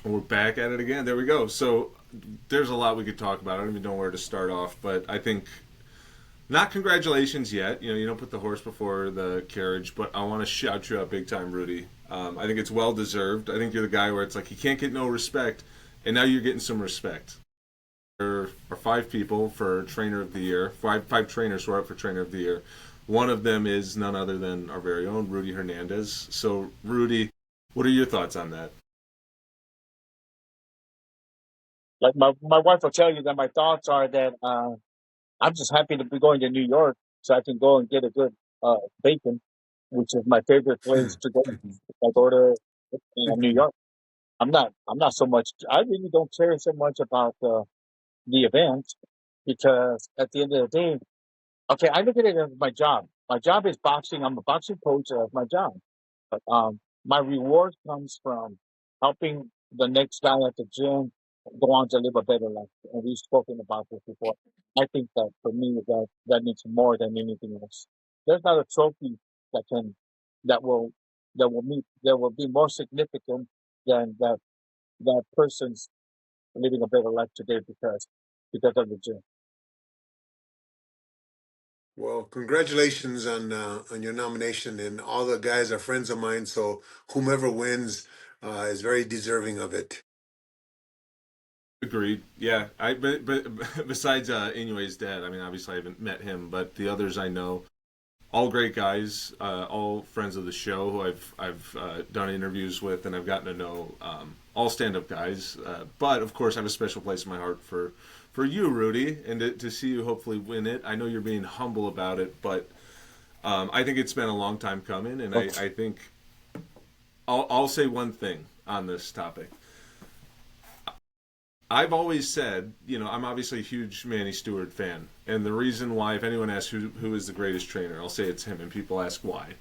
We're back at it again. There we go. So there's a lot we could talk about. I don't even know where to start off, but I think not congratulations yet. You don't put the horse before the carriage, but I want to shout you out big time, Rudy. I think it's well deserved. I think you're the guy where it's like you can't get no respect, and now you're getting some respect. There are five people for Trainer of the Year, five trainers who are up for Trainer of the Year. One of them is none other than our very own Rudy Hernandez. So, Rudy, what are your thoughts on that? Like my wife will tell you that my thoughts are that I'm just happy to be going to New York so I can go and get a good bacon, which is my favorite place to go. I go to New York. I'm not so much. I really don't care so much about the event because at the end of the day, okay, I look at it as my job. My job is boxing. I'm a boxing coach. That's my job. But my reward comes from helping the next guy at the gym go on to live a better life. And we've spoken about this before. I think that for me, that means more than anything else. There's not a trophy that can that will that will be more significant than that person's living a better life today because of the gym. Well, congratulations on your nomination, and all the guys are friends of mine. So whomever wins is very deserving of it. Agreed. Yeah. But besides Inoue's dad, I mean, obviously I haven't met him, but the others I know, all great guys, all friends of the show who I've done interviews with and I've gotten to know, all stand up guys. But of course, I have a special place in my heart for you, Rudy, and to see you hopefully win it. I know you're being humble about it, but I think it's been a long time coming, and I think I'll say one thing on this topic. I've always said, I'm obviously a huge Manny Stewart fan, and the reason why, if anyone asks who is the greatest trainer, I'll say it's him, and people ask why,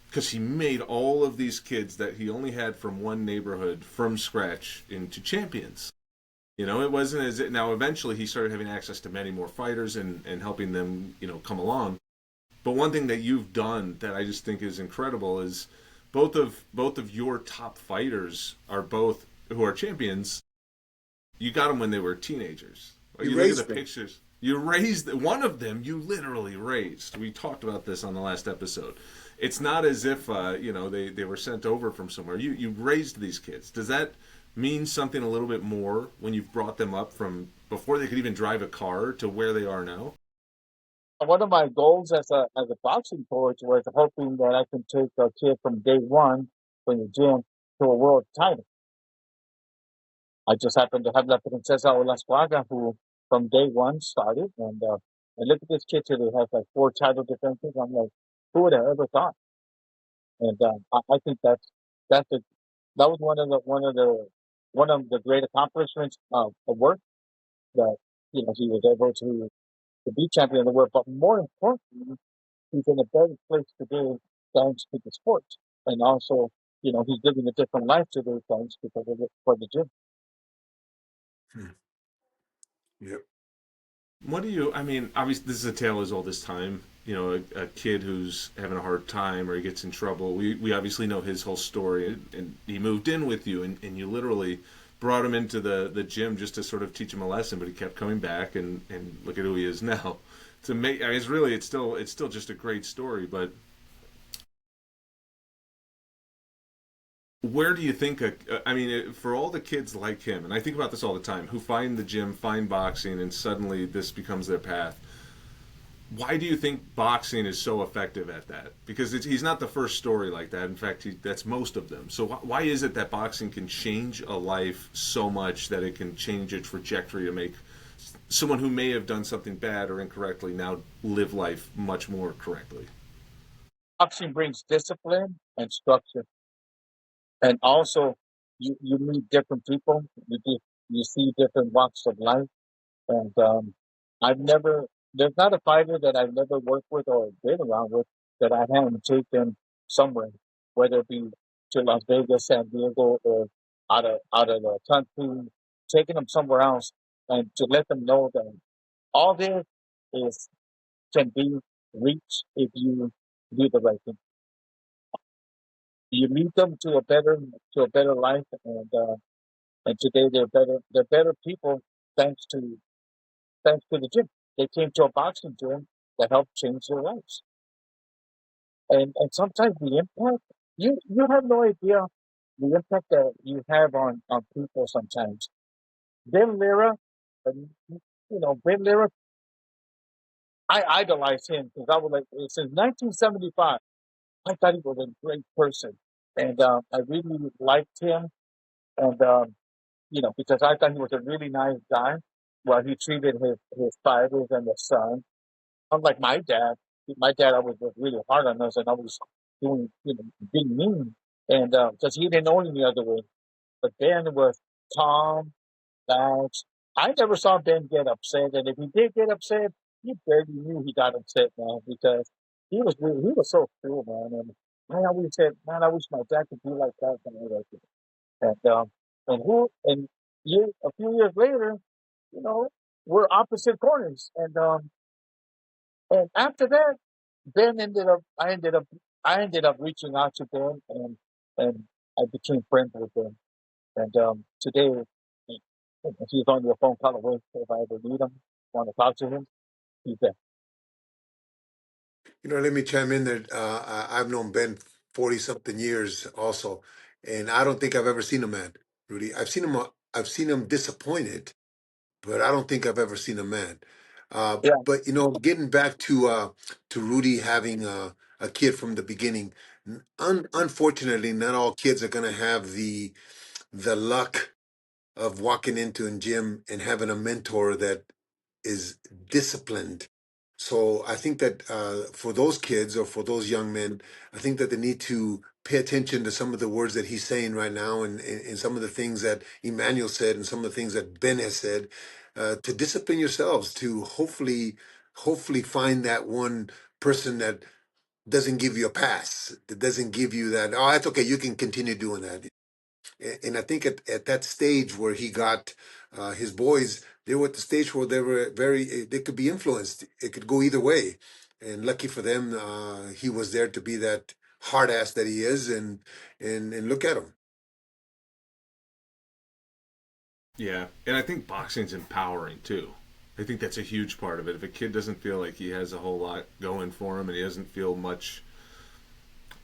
because he made all of these kids that he only had from one neighborhood from scratch into champions. It wasn't as it now. Eventually, he started having access to many more fighters and helping them, come along. But one thing that you've done that I just think is incredible is both of your top fighters are both who are champions. You got them when they were teenagers. Like, You you look at the raised them. pictures. You raised one of them. You literally raised. We talked about this on the last episode. It's not as if they were sent over from somewhere. You raised these kids. Does that mean something a little bit more when you've brought them up from before they could even drive a car to where they are now? One of my goals as a boxing coach was hoping that I can take a kid from day one from the gym to a world title. I just happened to have La Princesa Olascuaga who from day one started and look at this kid today has like four title defenses. I'm like, who would have ever thought? And I think that's a, that was one of the great accomplishments of work that he was able to be champion of the world. But more importantly, he's in a better place today thanks to the sport. And also, he's living a different life today thanks because of it for the gym. Hmm. Yep. What do you? I mean, obviously, this is a tale as old as time. A kid who's having a hard time or he gets in trouble. We obviously know his whole story, and he moved in with you, and you literally brought him into the gym just to sort of teach him a lesson, but he kept coming back, and look at who he is now. To make, I mean, it's still just a great story, but where do you think I mean, for all the kids like him, and I think about this all the time, who find the gym, find boxing, and suddenly this becomes their path. Why do you think boxing is so effective at that? Because he's not the first story like that. In fact, that's most of them. So why is it that boxing can change a life so much that it can change a trajectory to make someone who may have done something bad or incorrectly now live life much more correctly? Boxing brings discipline and structure. And also, you meet different people. You see different walks of life. And I've never, there's not a fighter that I've never worked with or been around with that I haven't taken somewhere, whether it be to Las Vegas, San Diego, or out of the country, taking them somewhere else, and to let them know that all this is can be reached if you do the right thing. You lead them to a better life, and and today they're better. They're better people thanks to the gym. They came to a boxing gym that helped change their lives. And sometimes the impact, you have no idea the impact that you have on people sometimes. Ben Lira, Ben Lira, I idolize him because I was like, since 1975, I thought he was a great person. And I really liked him. And, because I thought he was a really nice guy. Well, he treated his fighters and the son. Unlike my dad always was really hard on us and always doing, being mean. And because he didn't know any other way. But Ben was calm, balanced. I never saw Ben get upset. And if he did get upset, you barely knew he got upset, man, because he was so cool, man. And I always said, man, I wish my dad could be like that. And a few years later, you know, we're opposite corners. And after that, Ben ended up, I ended up reaching out to Ben, and I became friends with him. And today, he, he's only a phone call away. If I ever need him, want to talk to him, he's there. Let me chime in there. I've known Ben 40 something years also, and I don't think I've ever seen a man, Rudy. I've seen him disappointed, but I don't think I've ever seen a man. Yeah, But getting back to Rudy having a kid from the beginning, unfortunately, not all kids are going to have the luck of walking into a gym and having a mentor that is disciplined. So I think that for those kids or for those young men, I think that they need to pay attention to some of the words that he's saying right now, and some of the things that Emmanuel said, and some of the things that Ben has said, to discipline yourselves, to hopefully find that one person that doesn't give you a pass, that doesn't give you that, oh, that's okay, you can continue doing that. And I think at that stage where he got his boys, they were at the stage where they were they could be influenced. It could go either way. And lucky for them, he was there to be that hard ass that he is, and look at him. Yeah, and I think boxing's empowering too. I think that's a huge part of it. If a kid doesn't feel like he has a whole lot going for him and he doesn't feel much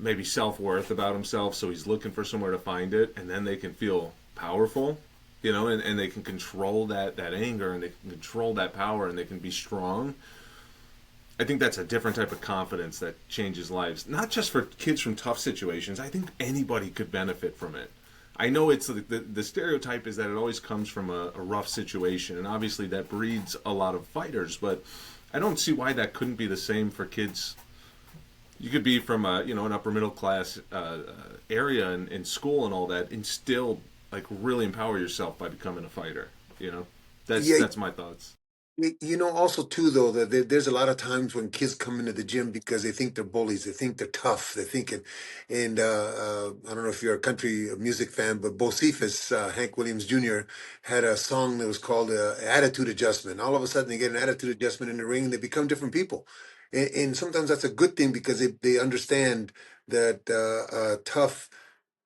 maybe self worth about himself, so he's looking for somewhere to find it, and then they can feel powerful, and they can control that anger, and they can control that power, and they can be strong. I think that's a different type of confidence that changes lives, not just for kids from tough situations. I think anybody could benefit from it. I know it's the stereotype is that it always comes from a rough situation, and obviously that breeds a lot of fighters. But I don't see why that couldn't be the same for kids. You could be from an upper middle class area in school and all that, and still like really empower yourself by becoming a fighter. Yeah, That's my thoughts. Also too, though, that there's a lot of times when kids come into the gym because they think they're bullies, they think they're tough, they think it, and I don't know if you're a country music fan, but Bocephus, Hank Williams Jr., had a song that was called "Attitude Adjustment." All of a sudden, they get an attitude adjustment in the ring, and they become different people, and sometimes that's a good thing because they understand that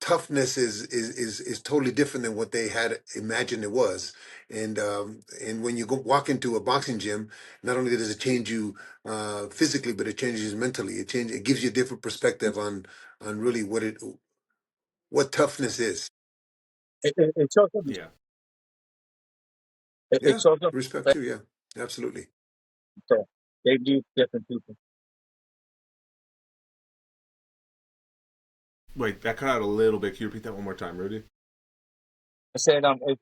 toughness is totally different than what they had imagined it was. And when you go walk into a boxing gym, not only does it change you physically, but it changes you mentally. It gives you a different perspective on really what toughness is. it shows them, Yeah. it Yeah, shows them respect respect. too. Yeah, absolutely. So they need different people. Wait, that cut out a little bit. Can you repeat that one more time, Rudy? I said it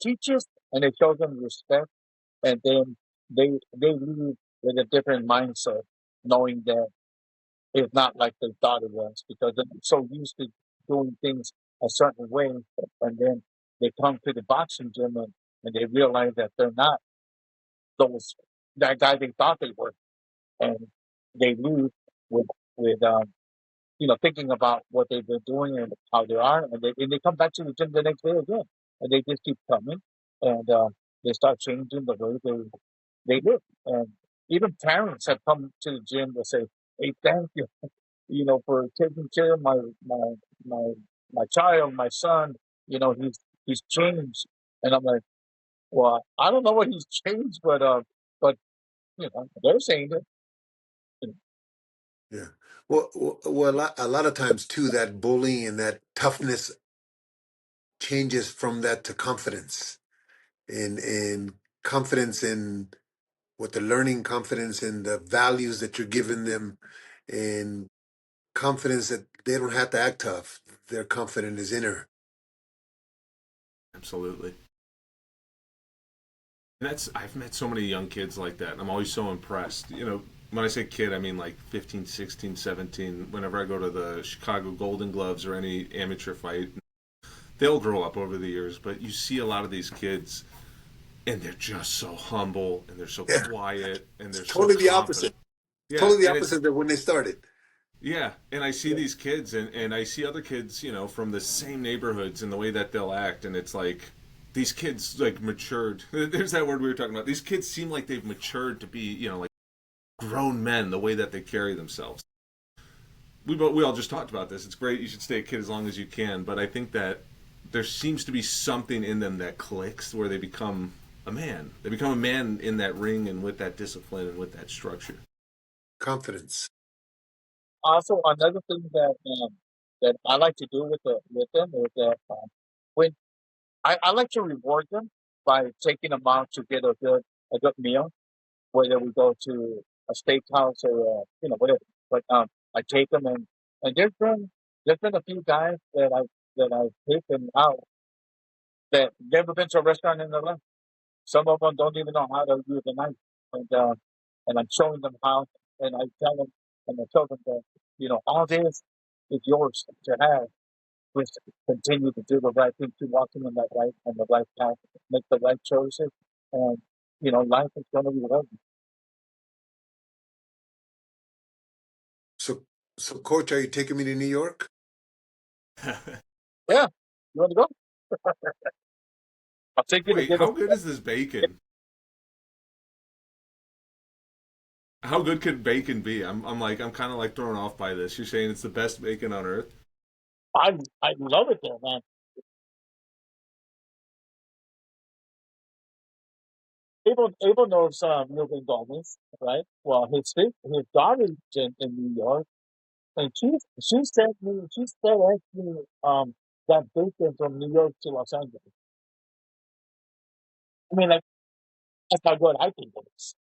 teaches and it shows them respect, and then they leave with a different mindset, knowing that it's not like they thought it was because they're so used to doing things a certain way, and then they come to the boxing gym and they realize that they're not those that guy they thought they were, and they leave with with thinking about what they've been doing and how they are, and they come back to the gym the next day again, and they just keep coming, and they start changing the way they live, and even parents have come to the gym to say, "Hey, thank you, for taking care of my my my child, my son." he's changed, and I'm like, well, I don't know what he's changed, but they're saying it. Yeah. Well, a lot of times too, that bullying and that toughness changes from that to confidence, and confidence in what they're learning, confidence in the values that you're giving them, and confidence that they don't have to act tough. Their confidence is inner. Absolutely. And that's I've met so many young kids like that. And I'm always so impressed. When I say kid, I mean like 15, 16, 17. Whenever I go to the Chicago Golden Gloves or any amateur fight, they'll grow up over the years, but you see a lot of these kids and they're just so humble and they're so Yeah, quiet and it's they're so totally the confident. opposite. Yeah, Totally the and it's opposite of when they started. yeah, and I see these kids and I see other kids, from the same neighborhoods and the way that they'll act and it's like these kids like matured. There's that word we were talking about. These kids seem like they've matured to be, like grown men the way that they carry themselves. We all just talked about this. It's great. You should stay a kid as long as you can, but I think that there seems to be something in them that clicks where they become a man. They become a man in that ring and with that discipline and with that structure. Confidence. Also, another thing that I like to do with them is that when I like to reward them by taking them out to get a good meal, whether we go to a steakhouse or whatever. But I take them, and there's been a few guys that I've taken out that never been to a restaurant in their life. Some of them don't even know how to use a knife, and uh, and I'm showing them how, and I tell them that all this is yours to have. Just continue to do the right thing, to walking in that right on the right path, make the right choices, and life is going to reward you. So, so, coach, are you taking me to New York? Yeah, you want to go? I'll take you to Wait, get us. how good is this bacon? How good could bacon be? I'm kind of like thrown off by this. You're saying it's the best bacon on earth? I love it there, man. Abel knows Ruben Gomez, right? Well, his daughter's in New York, and she said that bacon from New York to Los Angeles. I mean, like that's how good I think it is.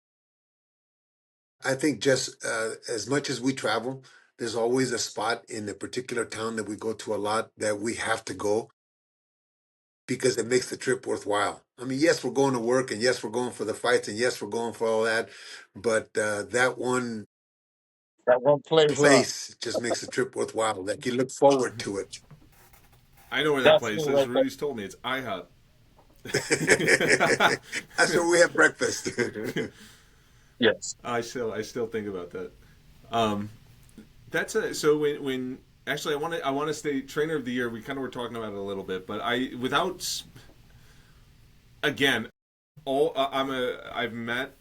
I think just as much as we travel, there's always a spot in a particular town that we go to a lot that we have to go because it makes the trip worthwhile. I mean, yes, we're going to work, and yes, we're going for the fights, and yes, we're going for all that, but that one That one place, place just makes the trip worthwhile. Like you look forward to it. I know where that that's me place is. right there. Rudy's told me it's IHOP. That's where we have breakfast. Yes. I still think about that. Um, that's a so when actually I want to stay trainer of the year. We kind of were talking about it a little bit, but again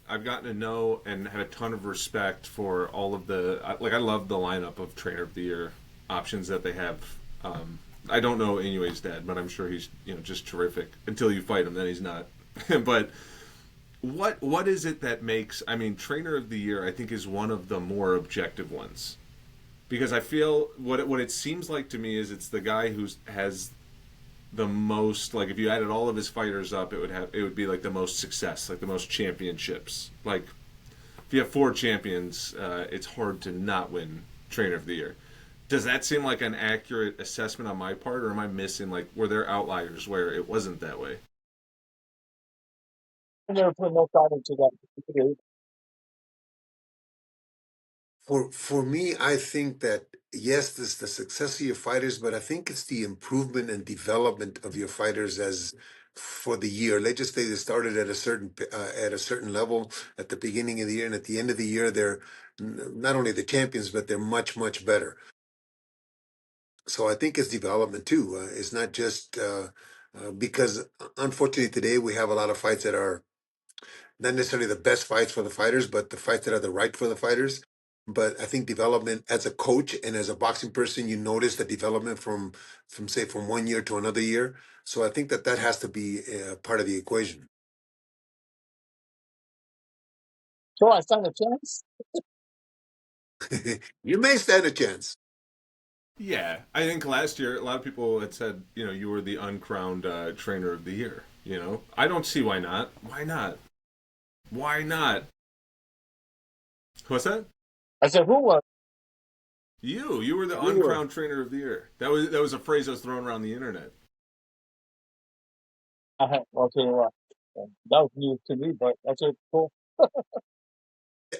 I've gotten to know and had a ton of respect for all of I love the lineup of trainer of the year options that they have. I don't know Inoue's dad, but I'm sure he's just terrific until you fight him. Then he's not. But what is it that makes? I mean, trainer of the year I think is one of the more objective ones because I feel what it seems like to me is it's the guy who has the most, like if you added all of his fighters up it would be like the most success, like the most championships. Like if you have four champions, it's hard to not win trainer of the year. Does that seem like an accurate assessment on my part, or am I missing, like, were there outliers where it wasn't that way? I never put no thought into that. For me, I think that yes, this the success of your fighters, but I think it's the improvement and development of your fighters as for the year. Let's just say they started at a certain level at the beginning of the year, and at the end of the year, they're not only the champions, but they're much better. So I think it's development too. It's not just because unfortunately today we have a lot of fights that are not necessarily the best fights for the fighters, but the fights that are the right for the fighters. but I think development as a coach and as a boxing person, you notice the development from say from one year to another year. So I think that that has to be part of the equation. So I stand a chance. You may stand a chance. Yeah, I think last year a lot of people had said, you were the uncrowned trainer of the year. I don't see why not. Why not? Why not? What's that? I said, who was You were the you? Were. uncrowned trainer of the year. That was a phrase that was thrown around the internet. Okay, well, that was news to me, but that's it. Cool.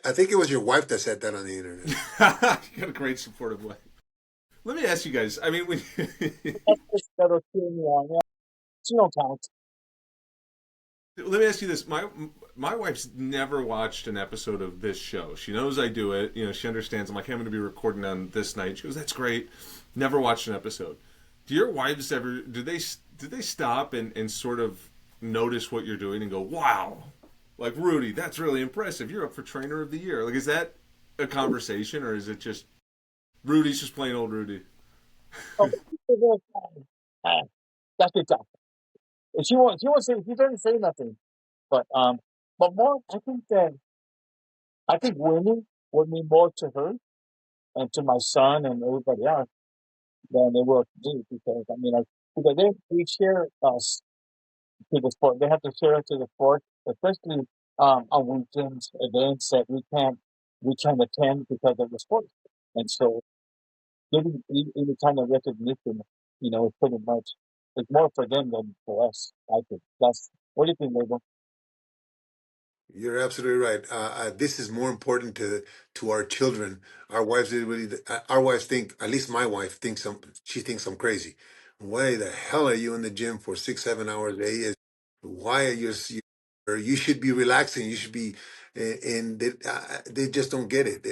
I think it was your wife that said that on the internet. You got a great supportive wife. Let me ask you guys. I mean, when That's just that'll cheer me on. Yeah, she don't count. let me ask you this: my wife's never watched an episode of this show. She knows I do it. She understands. I'm like, hey, I'm going to be recording on this night. She goes, "That's great." Never watched an episode. Do your wives ever? Do they stop and sort of notice what you're doing and go, "Wow, like Rudy, that's really impressive. You're up for trainer of the year." Like, is that a conversation or is it just Rudy's just plain old Rudy? Oh, uh, that's it. And she won't say, she doesn't say nothing. But more, I think winning would mean more to her and to my son and everybody else than it will to me because I mean, like, because we share us to the sport. They have to share it to the sport, especially on weekends events that we can't attend because of the sport. And so giving any kind of recognition, is pretty much it's more for them than for us. I think that's what do you think, Abel? You're absolutely right. This is more important to our children. Our wives really, our wives think. At least my wife thinks She thinks I'm crazy. Why the hell are you in the gym for 6, 7 hours a day? Why are or you should be relaxing. You should be, and they just don't get it.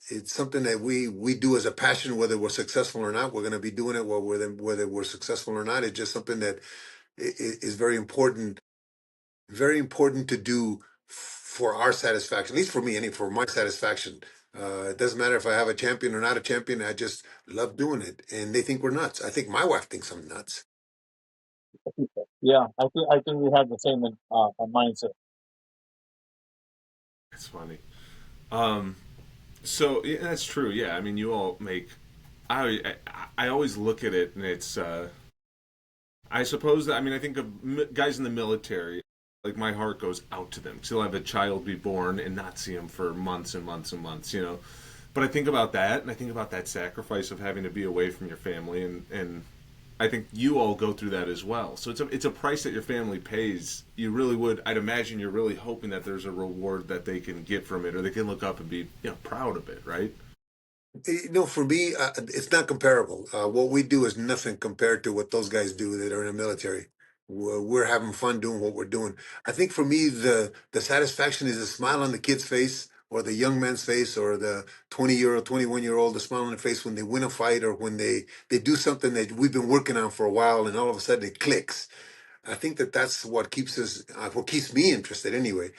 It's something that we do as a passion, whether we're successful or not. We're going to be doing it whether we're successful or not. It's just something that is very important to do for our satisfaction, at least for me, and for my satisfaction. It doesn't matter if I have a champion or not a champion. I just love doing it, and they think we're nuts. I think my wife thinks I'm nuts. Yeah, I think we have the same mindset. That's funny. Um, so yeah, that's true. Yeah, I mean, you all make. I always look at it, and it's. I suppose that I mean I think of guys in the military. Like my heart goes out to them because they'll have a child be born and not see him for months and months and months. But I think about that, and I think about that sacrifice of having to be away from your family, and I think you all go through that as well. So it's a price that your family pays. You really would. I'd imagine you're really hoping that there's a reward that they can get from it, or they can look up and be proud of it, right? For me, it's not comparable. What we do is nothing compared to what those guys do that are in the military. We're having fun doing what we're doing. I think for me, the satisfaction is a smile on the kid's face, or the young man's face, or the 20-year-old, 21-year-old, the smile on their face when they win a fight, or when they do something that we've been working on for a while, and all of a sudden it clicks. I think that that's what keeps me interested anyway.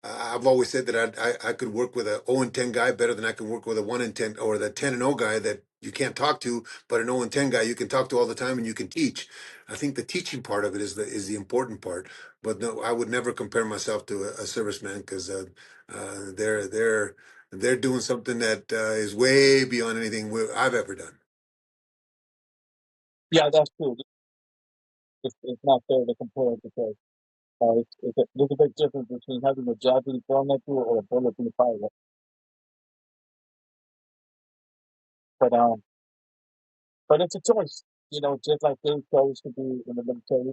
I've always said that I could work with a 0 and 10 guy better than I can work with a 1 and 10 or the 10 and 0 guy that you can't talk to, but an 0 and 10 guy you can talk to all the time and you can teach. I think the teaching part of it is the important part. But no, I would never compare myself to a serviceman because they're doing something that is way beyond anything I've ever done. Yeah, that's true. It's not fair to compare it because there's a big difference between having a job being thrown at you or a bullet being fired at. But um, but it's a choice. Just like they chose to be in the military.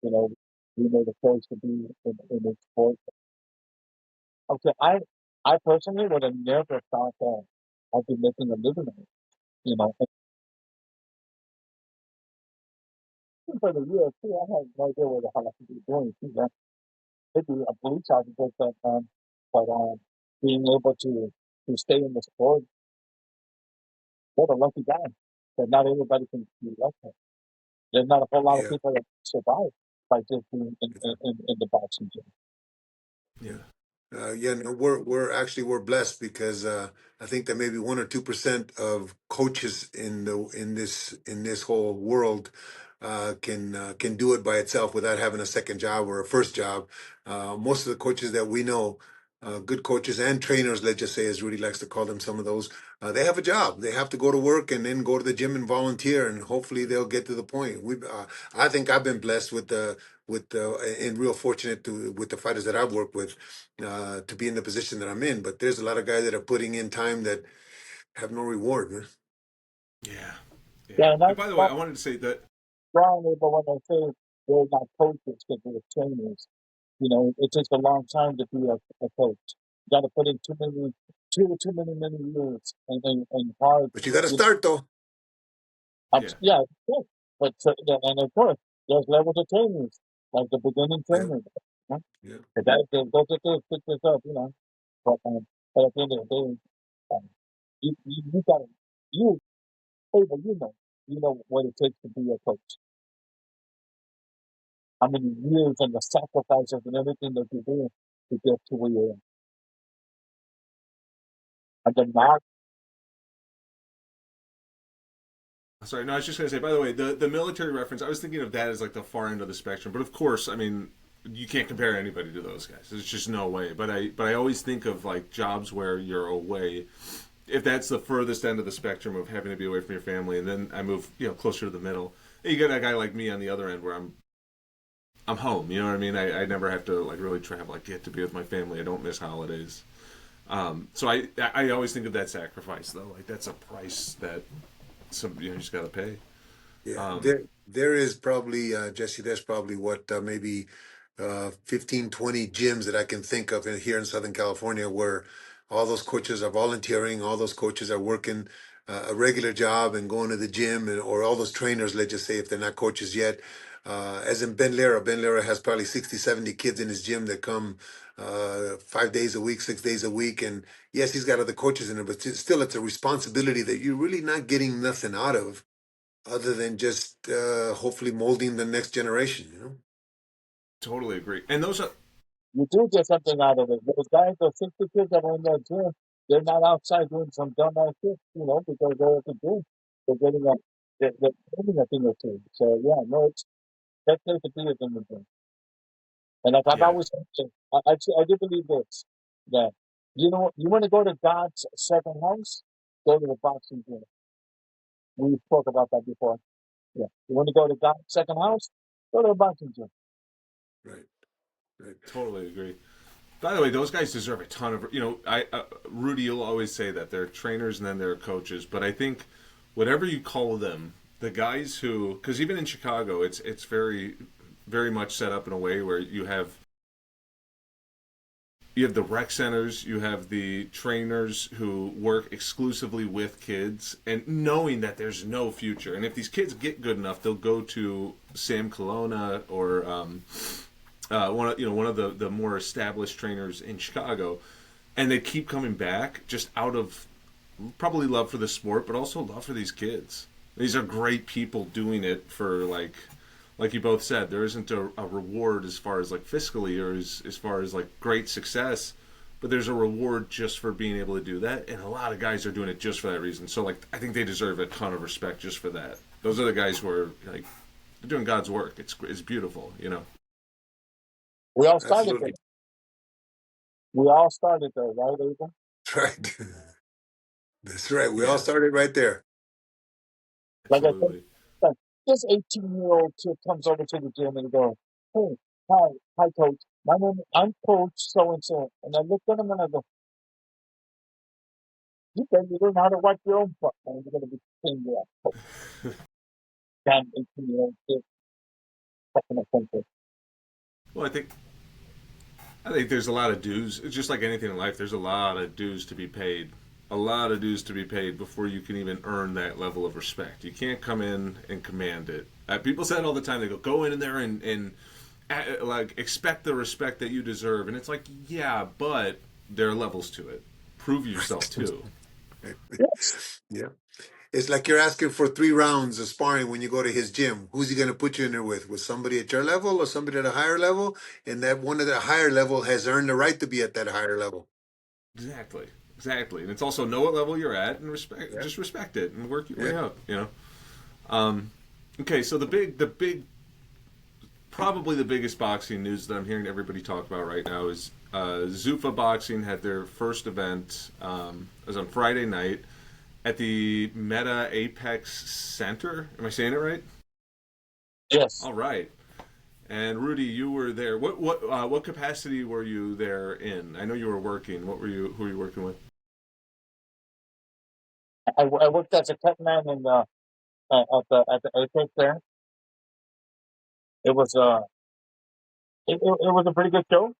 You know, we made a choice to be in the sport. Okay, I personally would have never thought that I'd be making a living at it. And for the UFC, I had no idea what the hell I could be doing. Maybe a police officer, but being able to stay in the sport, what a lucky guy. That not everybody can be like that. There's not a whole lot of Yeah, people that survive by just being in the boxing gym. Yeah. Yeah, no, we're blessed because I think that maybe 1 or 2% of coaches in this whole world can do it by itself without having a second job or a first job. Most of the coaches that we know, good coaches and trainers, let's just say, as Rudy likes to call them, some of those, they have a job. They have to go to work and then go to the gym and volunteer, and hopefully they'll get to the point. I think I've been blessed and real fortunate with the fighters that I've worked with to be in the position that I'm in. But there's a lot of guys that are putting in time that have no reward, man. Yeah, yeah. Yeah, and And that's by the way, not I wanted to say that. strongly, but when I say they're not coaches because they're trainers, it takes a long time to be a coach. You got to put in many years and hard. But you got to You know, start though. Yeah, yeah, yeah, but yeah, and of course there's levels of trainers, like the beginning Yeah, trainers. You know? yeah, The guys that go get this, pick this up, but at the end of the day, you got to you Abel, you know what it takes to be a coach. How many years and the sacrifices and everything that you do to get to where you're in. And then not, sorry. No, I was just gonna say. By the way, the military reference. I was thinking of that as like the far end of the spectrum. But of course, I mean, you can't compare anybody to those guys. There's just no way. But I always think of like jobs where you're away. If that's the furthest end of the spectrum of having to be away from your family, and then I move, closer to the middle. You get a guy like me on the other end where I'm home. You know what I mean? I never have to like really travel. I get to be with my family. I don't miss holidays. So I always think of that sacrifice though. Like that's a price that you just got to pay. yeah. Um, There is probably Jesse. There's probably what maybe 15, 20 gyms that I can think of here in Southern California where all those coaches are volunteering, all those coaches are working a regular job and going to the gym, or all those trainers, let's just say, if they're not coaches yet. As in Ben Lera has probably 60, 70 kids in his gym that come 5 days a week, 6 days a week. And yes, he's got other coaches in it, but still, it's a responsibility that you're really not getting nothing out of other than just hopefully molding the next generation, you know? totally agree. And those are you do get something out of it. Those guys, those 60 kids that are in that gym, they're not outside doing some dumbass shit, because they're at the gym. They're getting a, they're getting a thing or two. So yeah, no, that's place to be is in the gym. And like I've yeah, always said, I do believe this, that, you want to go to God's second house, go to the boxing gym. We spoke about that before. Yeah. You want to go to God's second house, go to the boxing gym. Right, right. totally agree. By the way, those guys deserve a ton of. I Rudy, you'll always say that they're trainers and then they're coaches, but I think whatever you call them, the guys who, because even in Chicago, it's very very much set up in a way where you have the rec centers, you have the trainers who work exclusively with kids, and knowing that there's no future. And if these kids get good enough, they'll go to Sam Colonna or one of the more established trainers in Chicago, and they keep coming back just out of probably love for the sport, but also love for these kids. These are great people doing it for like you both said, there isn't a reward as far as like fiscally or as far as like great success, but there's a reward just for being able to do that, and a lot of guys are doing it just for that reason. So like I think they deserve a ton of respect just for that. Those are the guys who are like they're doing God's work. It's beautiful. We all started there. Absolutely. We all started there, right, Abel? That's right. That's right. We all Yeah, started right there. Like I said, absolutely. like, this 18-year-old kid comes over to the gym and goes, "Hey, hi, coach. I'm Coach so and so." And I look at him and I go, "You better learn how to wipe your own butt, and you're gonna be paying your ass, coach." Damn 18-year-old kid, fucking offensive. Well, I think there's a lot of dues. It's just like anything in life. There's a lot of dues to be paid. A lot of dues to be paid before you can even earn that level of respect. You can't come in and command it. People say it all the time. They go in there and like expect the respect that you deserve, and it's like, yeah, but there are levels to it. Prove yourself too. Yeah. It's like you're asking for 3 rounds of sparring when you go to his gym. Who's he going to put you in there with? With somebody at your level or somebody at a higher level? And that one at the higher level has earned the right to be at that higher level. Exactly. Exactly. And it's also know what level you're at and Yeah. just respect it and work your Yeah. way up, you know. Okay, so probably the biggest boxing news that I'm hearing everybody talk about right now is Zuffa Boxing had their first event. It was on Friday night at the Meta Apex Center. Am I saying it right? Yes, All right. And Rudy, you were there. What capacity were you there in? I know you were working. Who were you working with? I worked as a cut man in the at the Apex there. It was it was a pretty good show.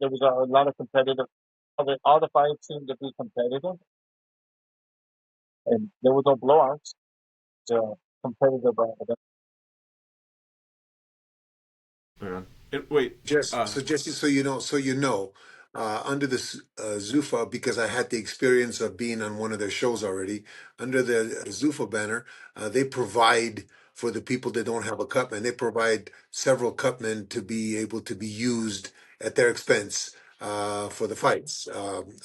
There was a lot of competitive. All the fights seemed to be competitive, and there was no blowouts. It's a competitive event. Yeah. Wait. Just so just so you know, under the Zuffa, because I had the experience of being on one of their shows already, under the Zuffa banner, they provide for the people that don't have a cutman. They provide several cutmen to be able to be used at their expense for the fights.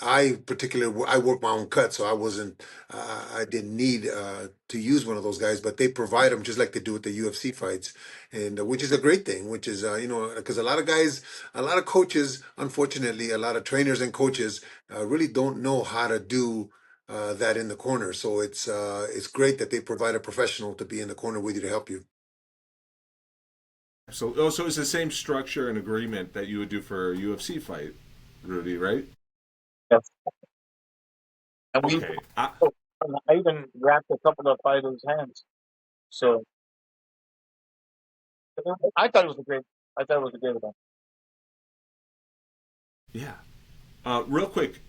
I particularly I work my own cut, so I didn't need to use one of those guys, but they provide them just like they do with the UFC fights, and which is a great thing. Which is because a lot of guys, a lot of coaches, unfortunately, a lot of trainers and coaches really don't know how to do. That in the corner, so it's great that they provide a professional to be in the corner with you to help you. So it's the same structure and agreement that you would do for a UFC fight, Rudy, right? Yes. And we, Okay. I even wrapped a couple of fighters' hands. So I thought it was a great. I thought it was a great event. Yeah. Real quick,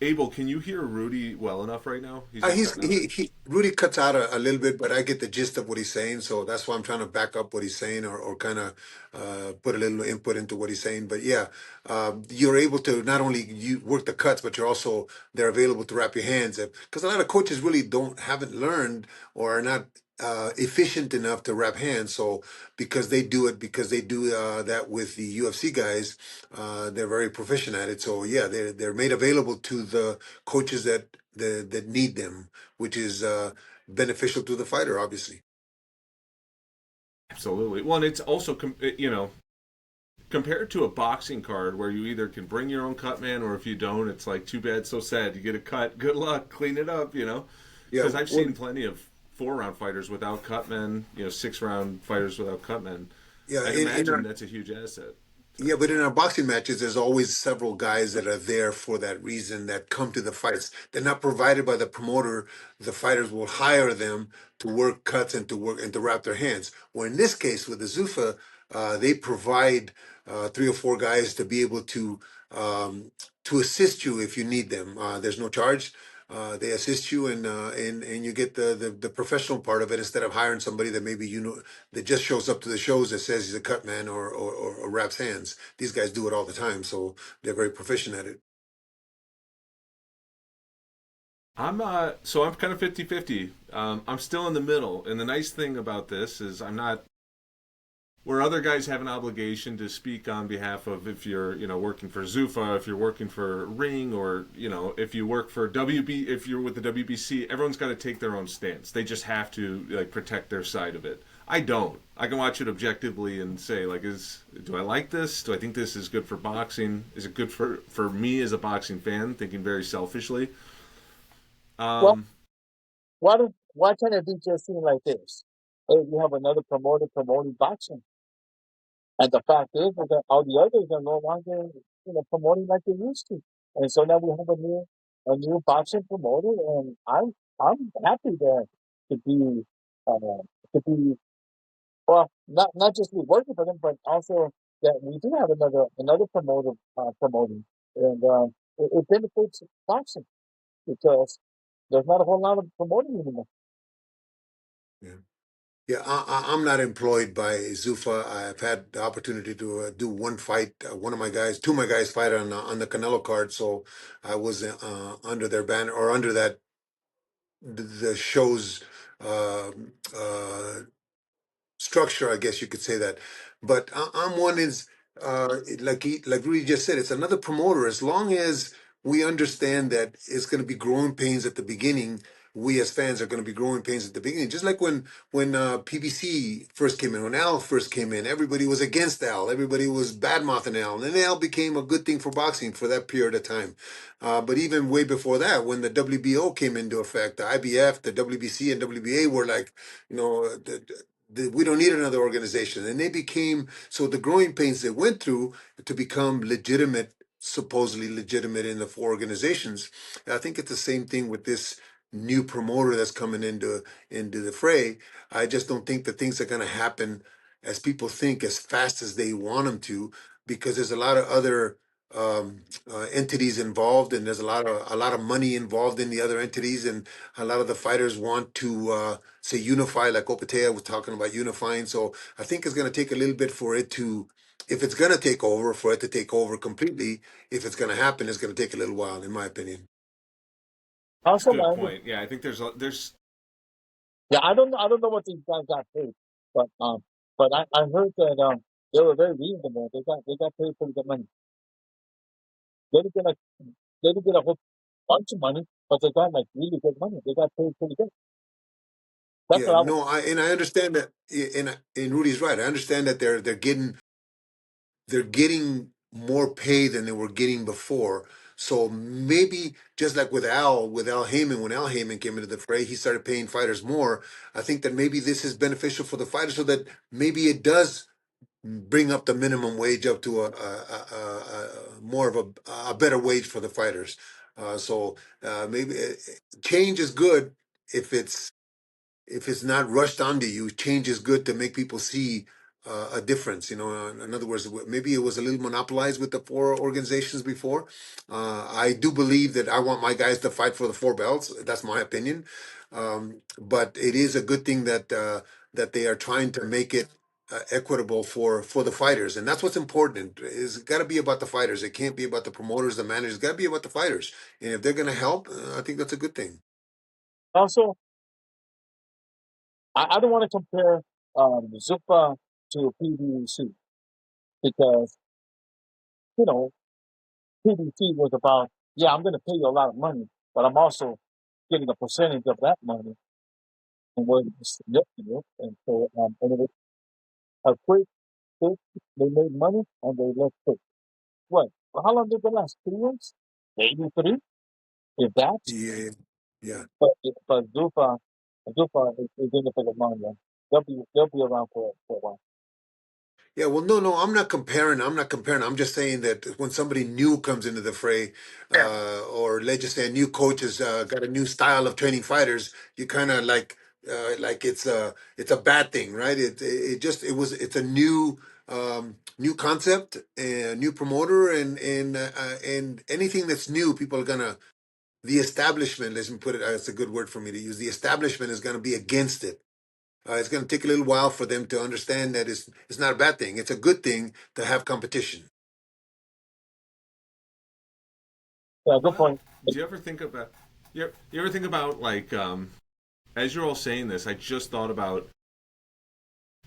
Abel, can you hear Rudy well enough right now? He's just He's cutting out. he Rudy cuts out a little bit, but I get the gist of what he's saying, so that's why I'm trying to back up what he's saying or kind of put a little input into what he's saying. But yeah, you're able to not only you work the cuts, but you're also they're available to wrap your hands because a lot of coaches really haven't learned or are not efficient enough to wrap hands. So because they do that with the UFC guys, they're very proficient at it. So yeah, they're made available to the coaches that need them, which is beneficial to the fighter, obviously. Absolutely. Well, and it's also compared to a boxing card where you either can bring your own cut man or if you don't, it's like too bad, so sad. You get a cut. Good luck. Clean it up. Yeah, Because I've well, seen plenty of 4 round fighters without cutmen. 6 round fighters without cutmen. yeah. I imagine that's a huge asset. So. Yeah, but in our boxing matches, there's always several guys that are there for that reason that come to the fights. They're not provided by the promoter. The fighters will hire them to work cuts and to work and to wrap their hands. Or in this case, with the Zuffa, they provide 3 or 4 guys to be able um, to assist you if you need them. There's no charge. They assist you and you get the professional part of it instead of hiring somebody that maybe that just shows up to the shows that says he's a cut man or wraps hands. These guys do it all the time, so they're very proficient at it. I'm kind of 50-50. I'm still in the middle. And the nice thing about this is I'm not where other guys have an obligation to speak on behalf of if you're working for Zuffa, if you're working for Ring, or if you work for if you're with the WBC, everyone's got to take their own stance. They just have to protect their side of it. I don't. I can watch it objectively and say do I like this? Do I think this is good for boxing? Is it good for me as a boxing fan? Thinking very selfishly. Well, Um, why can't it be just seen like this? Hey, you have another promoter promoting boxing, and the fact is that all the others are no longer promoting like they used to, and so now we have a new boxing promoter, and I'm happy to be uh, to be well, not just be working for them, but also that we do have another promoter promoting, and it benefits boxing because there's not a whole lot of promoting anymore. Yeah, yeah. I'm not employed by Zuffa. I've had the opportunity to do one fight. Two of my guys fight on the Canelo card, so I was under their banner or under that the show's uh, uh, structure, I guess you could say that. But I'm one is like Rudy just said, it's another promoter. As long as we understand that it's going to be growing pains at the beginning, we as fans are going to be growing pains at the beginning. Just like when PBC first came in, when Al first came in, everybody was against Al. Everybody was bad mouthing Al, and then Al became a good thing for boxing for that period of time. But even way before that, when the WBO came into effect, the IBF, the WBC, and WBA were like, you know, we don't need another organization. And they became, so the growing pains they went through to become legitimate, supposedly legitimate in the four organizations. I think it's the same thing with this new promoter that's coming into the fray. I just don't think that things are going to happen as people think as fast as they want them to, because there's a lot of other entities involved, and there's a lot of money involved in the other entities, and a lot of the fighters want to say unify, like Opatea was talking about unifying. So I think it's going to take a little bit for it to, if it's going to take over, for it to take over completely. If it's going to happen, it's going to take a little while, in my opinion. It's a Also, good point. Yeah, I think there's yeah, I don't know what these guys got paid, but I heard that they were very reasonable. They got paid pretty good money. They didn't get like they didn't get a whole bunch of money, but they got like really good money. They got paid pretty good. That's Yeah, what I was. no, I understand that, and Rudy's right. I understand that they're getting more pay than they were getting before. So maybe just like with Al Heyman, when Al Heyman came into the fray, he started paying fighters more. I think that maybe this is beneficial for the fighters, so that maybe it does bring up the minimum wage up to a more of a better wage for the fighters. So maybe change is good if it's not rushed onto you. Change is good to make people see a difference. In other words, maybe it was a little monopolized with the four organizations before. I do believe that I want my guys to fight for the four belts. That's my opinion. But it is a good thing that they are trying to make it equitable for the fighters, and that's what's important. It's got to be about the fighters. It can't be about the promoters, the managers. It's got to be about the fighters. And if they're going to help, I think that's a good thing. Also, I don't want to compare Zuffa to PBC because you know PBC was about, yeah, I'm going to pay you a lot of money, but I'm also getting a percentage of that money and where it's significant. And so and it was a quick, they made money and they left quick. What? Well, how long did they last? 2 years? Maybe three, if that. Yeah, yeah. But Zuffa is in it for the money. And they'll be around for a while. Yeah, well, no, I'm not comparing. I'm not comparing. I'm just saying that when somebody new comes into the fray, or let's just say a new coach has got a new style of training fighters, you kind of like it's a bad thing, right? It's a new concept, a new promoter, and anything that's new, people are gonna, the establishment. Let's put it. That's a good word for me to use. The establishment is gonna be against it. It's going to take a little while for them to understand that it's not a bad thing. It's a good thing to have competition. Yeah, good well. point. Do you ever think about you ever think about like as you're all saying this, I just thought about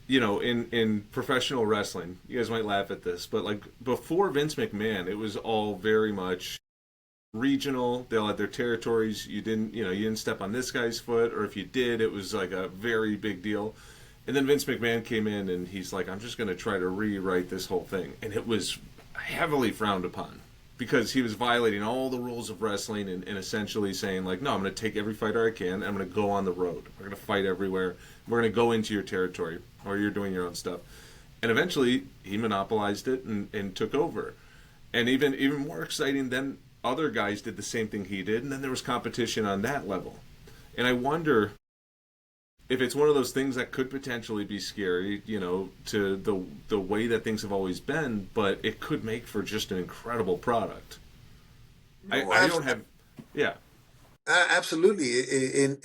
in professional wrestling. You guys might laugh at this, but like before Vince McMahon, it was all very much regional. They all had their territories. You didn't step on this guy's foot, or if you did, it was like a very big deal. And then Vince McMahon came in and he's like, I'm just going to try to rewrite this whole thing. And it was heavily frowned upon because he was violating all the rules of wrestling and essentially saying, like, no, I'm going to take every fighter I can and I'm going to go on the road. We're going to fight everywhere. We're going to go into your territory or you're doing your own stuff. And eventually he monopolized it and took over. And even more exciting, then other guys did the same thing he did, and then there was competition on that level. And I wonder if it's one of those things that could potentially be scary, to the way that things have always been, but it could make for just an incredible product. No, I don't have, yeah, absolutely.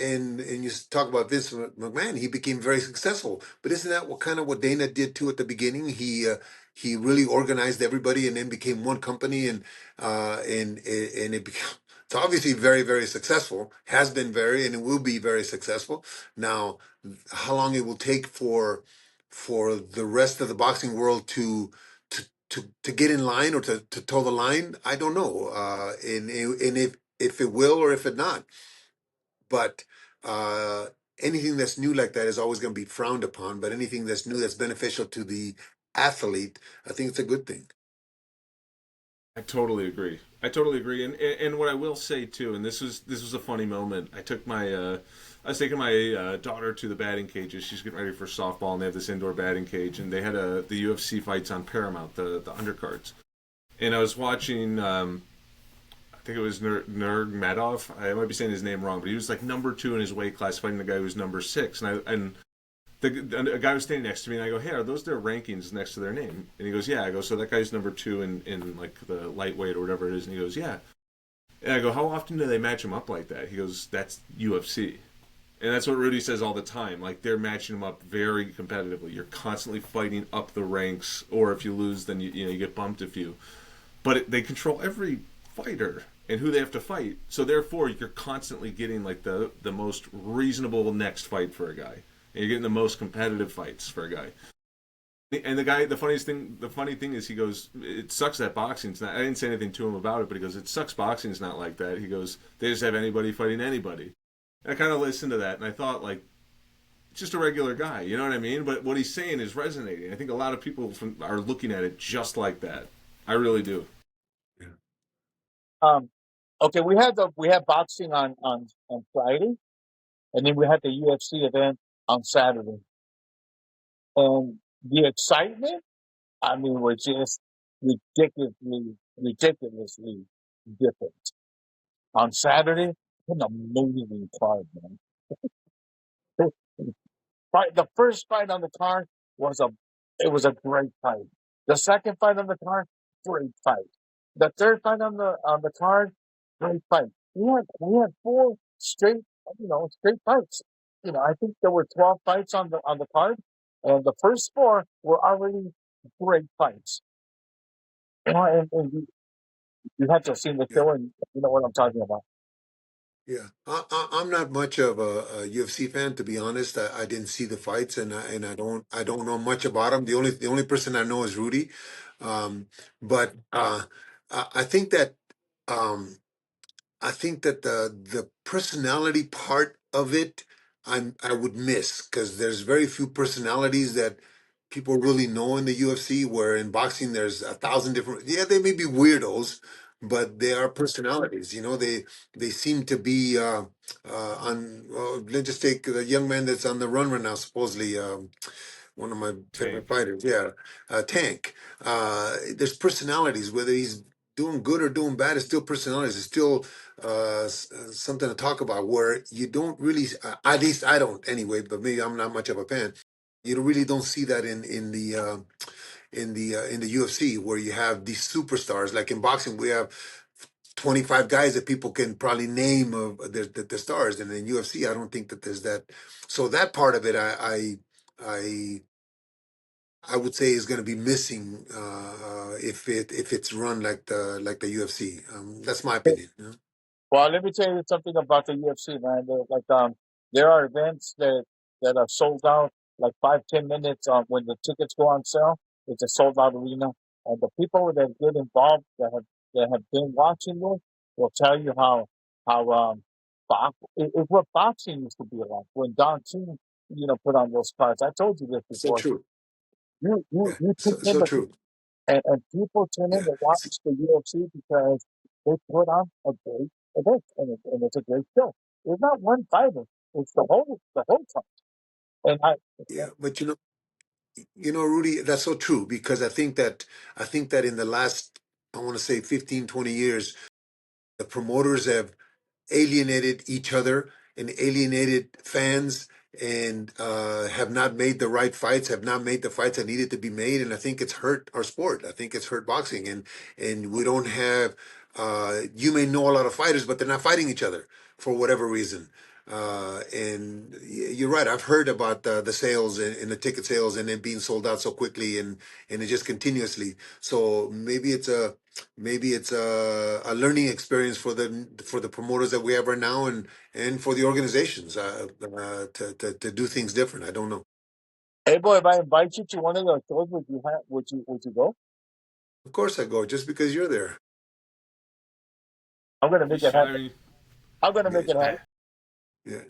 And you talk about Vince McMahon, he became very successful. But isn't that what Dana did too at the beginning? He really organized everybody and then became one company, and it became It's obviously very, very successful, has been very, and it will be very successful. Now, how long it will take for the rest of the boxing world to get in line or to toe the line, I don't know. And if it will or if it not. But uh, anything that's new like that is always going to be frowned upon. But anything that's new that's beneficial to the athlete, I think it's a good thing. I totally agree. I totally agree. And what I will say too, and this was a funny moment. I was taking my daughter to the batting cages. She's getting ready for softball, and they have this indoor batting cage, and they had the UFC fights on Paramount, the undercards. And I was watching. I think it was Nurmagomedov. I might be saying his name wrong, but he was like number two in his weight class, fighting the guy who was number six. A guy was standing next to me, and I go, "Hey, are those their rankings next to their name?" And he goes, "Yeah." I go, "So that guy's number two in like the lightweight or whatever it is." And he goes, "Yeah." And I go, "How often do they match him up like that?" He goes, "That's UFC." And that's what Rudy says all the time. Like, they're matching them up very competitively. You're constantly fighting up the ranks, or if you lose, then you get bumped a few. But they control every fighter and who they have to fight. So therefore, you're constantly getting like the most reasonable next fight for a guy. And you're getting the most competitive fights for a guy. And the funny thing is, he goes, "It sucks that boxing's not." I didn't say anything to him about it, but he goes, "It sucks boxing's not like that." He goes, "They just have anybody fighting anybody." And I kind of listened to that, and I thought, like, just a regular guy, you know what I mean? But what he's saying is resonating. I think a lot of people are looking at it just like that. I really do. Yeah. Um, okay, we had boxing on Friday, and then we had the UFC event on Saturday, and the excitement, I mean, was just ridiculously different. On Saturday, an amazing card, man. The first fight on the card was a great fight. The second fight on the card, great fight. The third fight on the card, great fight. We had four straight fights. I think there were 12 fights on the card, and the first four were already great fights. And you had to have seen the Yeah. show, and you know what I'm talking about. Yeah, I'm not much of a UFC fan, to be honest. I didn't see the fights, and I don't know much about them. The only person I know is Rudy, but I think that um, the personality part of it I would miss because there's very few personalities that people really know in the UFC. Where in boxing there's a thousand different. Yeah, they may be weirdos, but they are personalities. They seem to be on. Let's just take the young man that's on the run right now, supposedly. One of my favorite Tank. fighters. Yeah, Tank. There's personalities, whether he's doing good or doing bad. It's still personalities. It's still something to talk about. Where you don't really, at least I don't anyway. But maybe I'm not much of a fan. Really don't see that in the UFC where you have these superstars. Like in boxing, we have 25 guys that people can probably name of the stars, and in UFC, I don't think that there's that. So that part of it, I I would say is going to be missing if it's run like the UFC. That's my opinion. Well, let me tell you something about the UFC, man. There are events that are sold out like 5-10 minutes when the tickets go on sale. It's a sold out arena, and the people that get involved that have been watching this will tell you it's what boxing used to be like when Don King, put on those cards. I told you this So before. true. You Yeah. you So tune in so true. and people tune in Yeah. to watch the UFC because they put on a great event, and it's a great show. It's not one fighter; it's the whole time. And Yeah. But Rudy, that's so true because I think that in the last, I want to say 15, 20 years, the promoters have alienated each other and alienated fans and have not made the right fights, have not made the fights that needed to be made, and I think it's hurt our sport. I think it's hurt boxing, and we don't have. You may know a lot of fighters, but they're not fighting each other for whatever reason. And you're right. I've heard about the sales and the ticket sales and then being sold out so quickly and it just continuously. So maybe it's a learning experience for the promoters that we have right now and for the organizations to do things different. I don't know. Abel, if I invite you to one of the shows, would you go? Of course I go just because you're there. I'm gonna You make it should. I happen. mean, I'm gonna make Yes. it happen. that Yeah.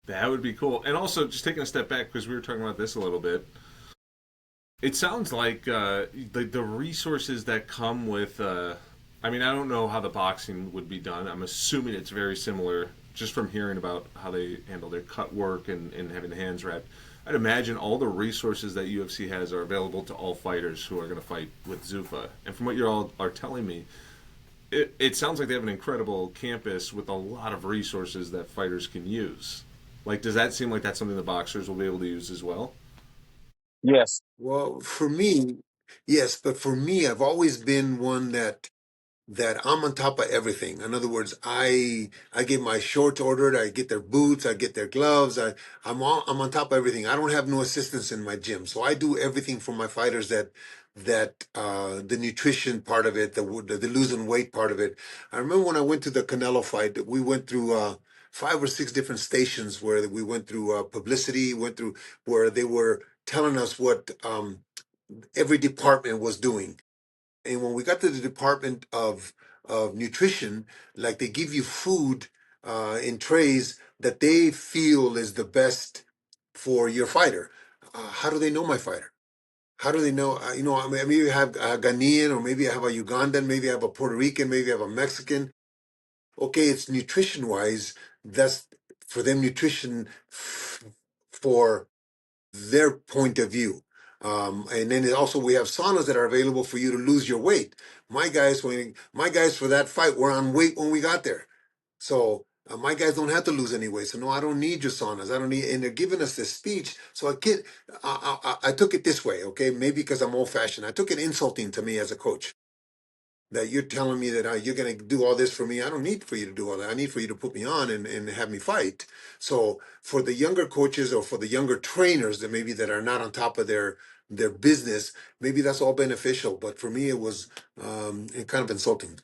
that would be cool. And also, just taking a step back because we were talking about this a little bit. It sounds like the resources that come with. I mean, I don't know how the boxing would be done. I'm assuming it's very similar, just from hearing about how they handle their cut work and having the hands wrapped. I'd imagine all the resources that UFC has are available to all fighters who are going to fight with Zuffa. And from what you all are telling me, it sounds like they have an incredible campus with a lot of resources that fighters can use. Like, does that seem like that's something the boxers will be able to use as well? Yes, Well, for me, yes, but for me, I've always been one that I'm on top of everything. In other words, I get my shorts ordered, I get their boots, I get their gloves. I'm on top of everything. I don't have no assistants in my gym, so I do everything for my fighters. The nutrition part of it, the losing weight part of it. I remember when I went to the Canelo fight, we went through 5 or 6 different stations where we went through publicity, went through where they were telling us what every department was doing. And when we got to the department of nutrition, like they give you food in trays that they feel is the best for your fighter. How do they know my fighter? How do they know? I mean, maybe I have a Ghanaian, or maybe I have a Ugandan, maybe I have a Puerto Rican, maybe I have a Mexican. Okay, it's nutrition wise. That's for them nutrition for their point of view. And then also we have saunas that are available for you to lose your weight. My guys for that fight were on weight when we got there. So my guys don't have to lose any weight. So no, I don't need your saunas. I don't need. And they're giving us this speech. So I took it this way, okay? Maybe because I'm old fashioned. I took it insulting to me as a coach that you're telling me that you're going to do all this for me. I don't need for you to do all that. I need for you to put me on and have me fight. So for the younger coaches or for the younger trainers that maybe that are not on top of their business, maybe that's all beneficial. But for me, it was kind of insulting.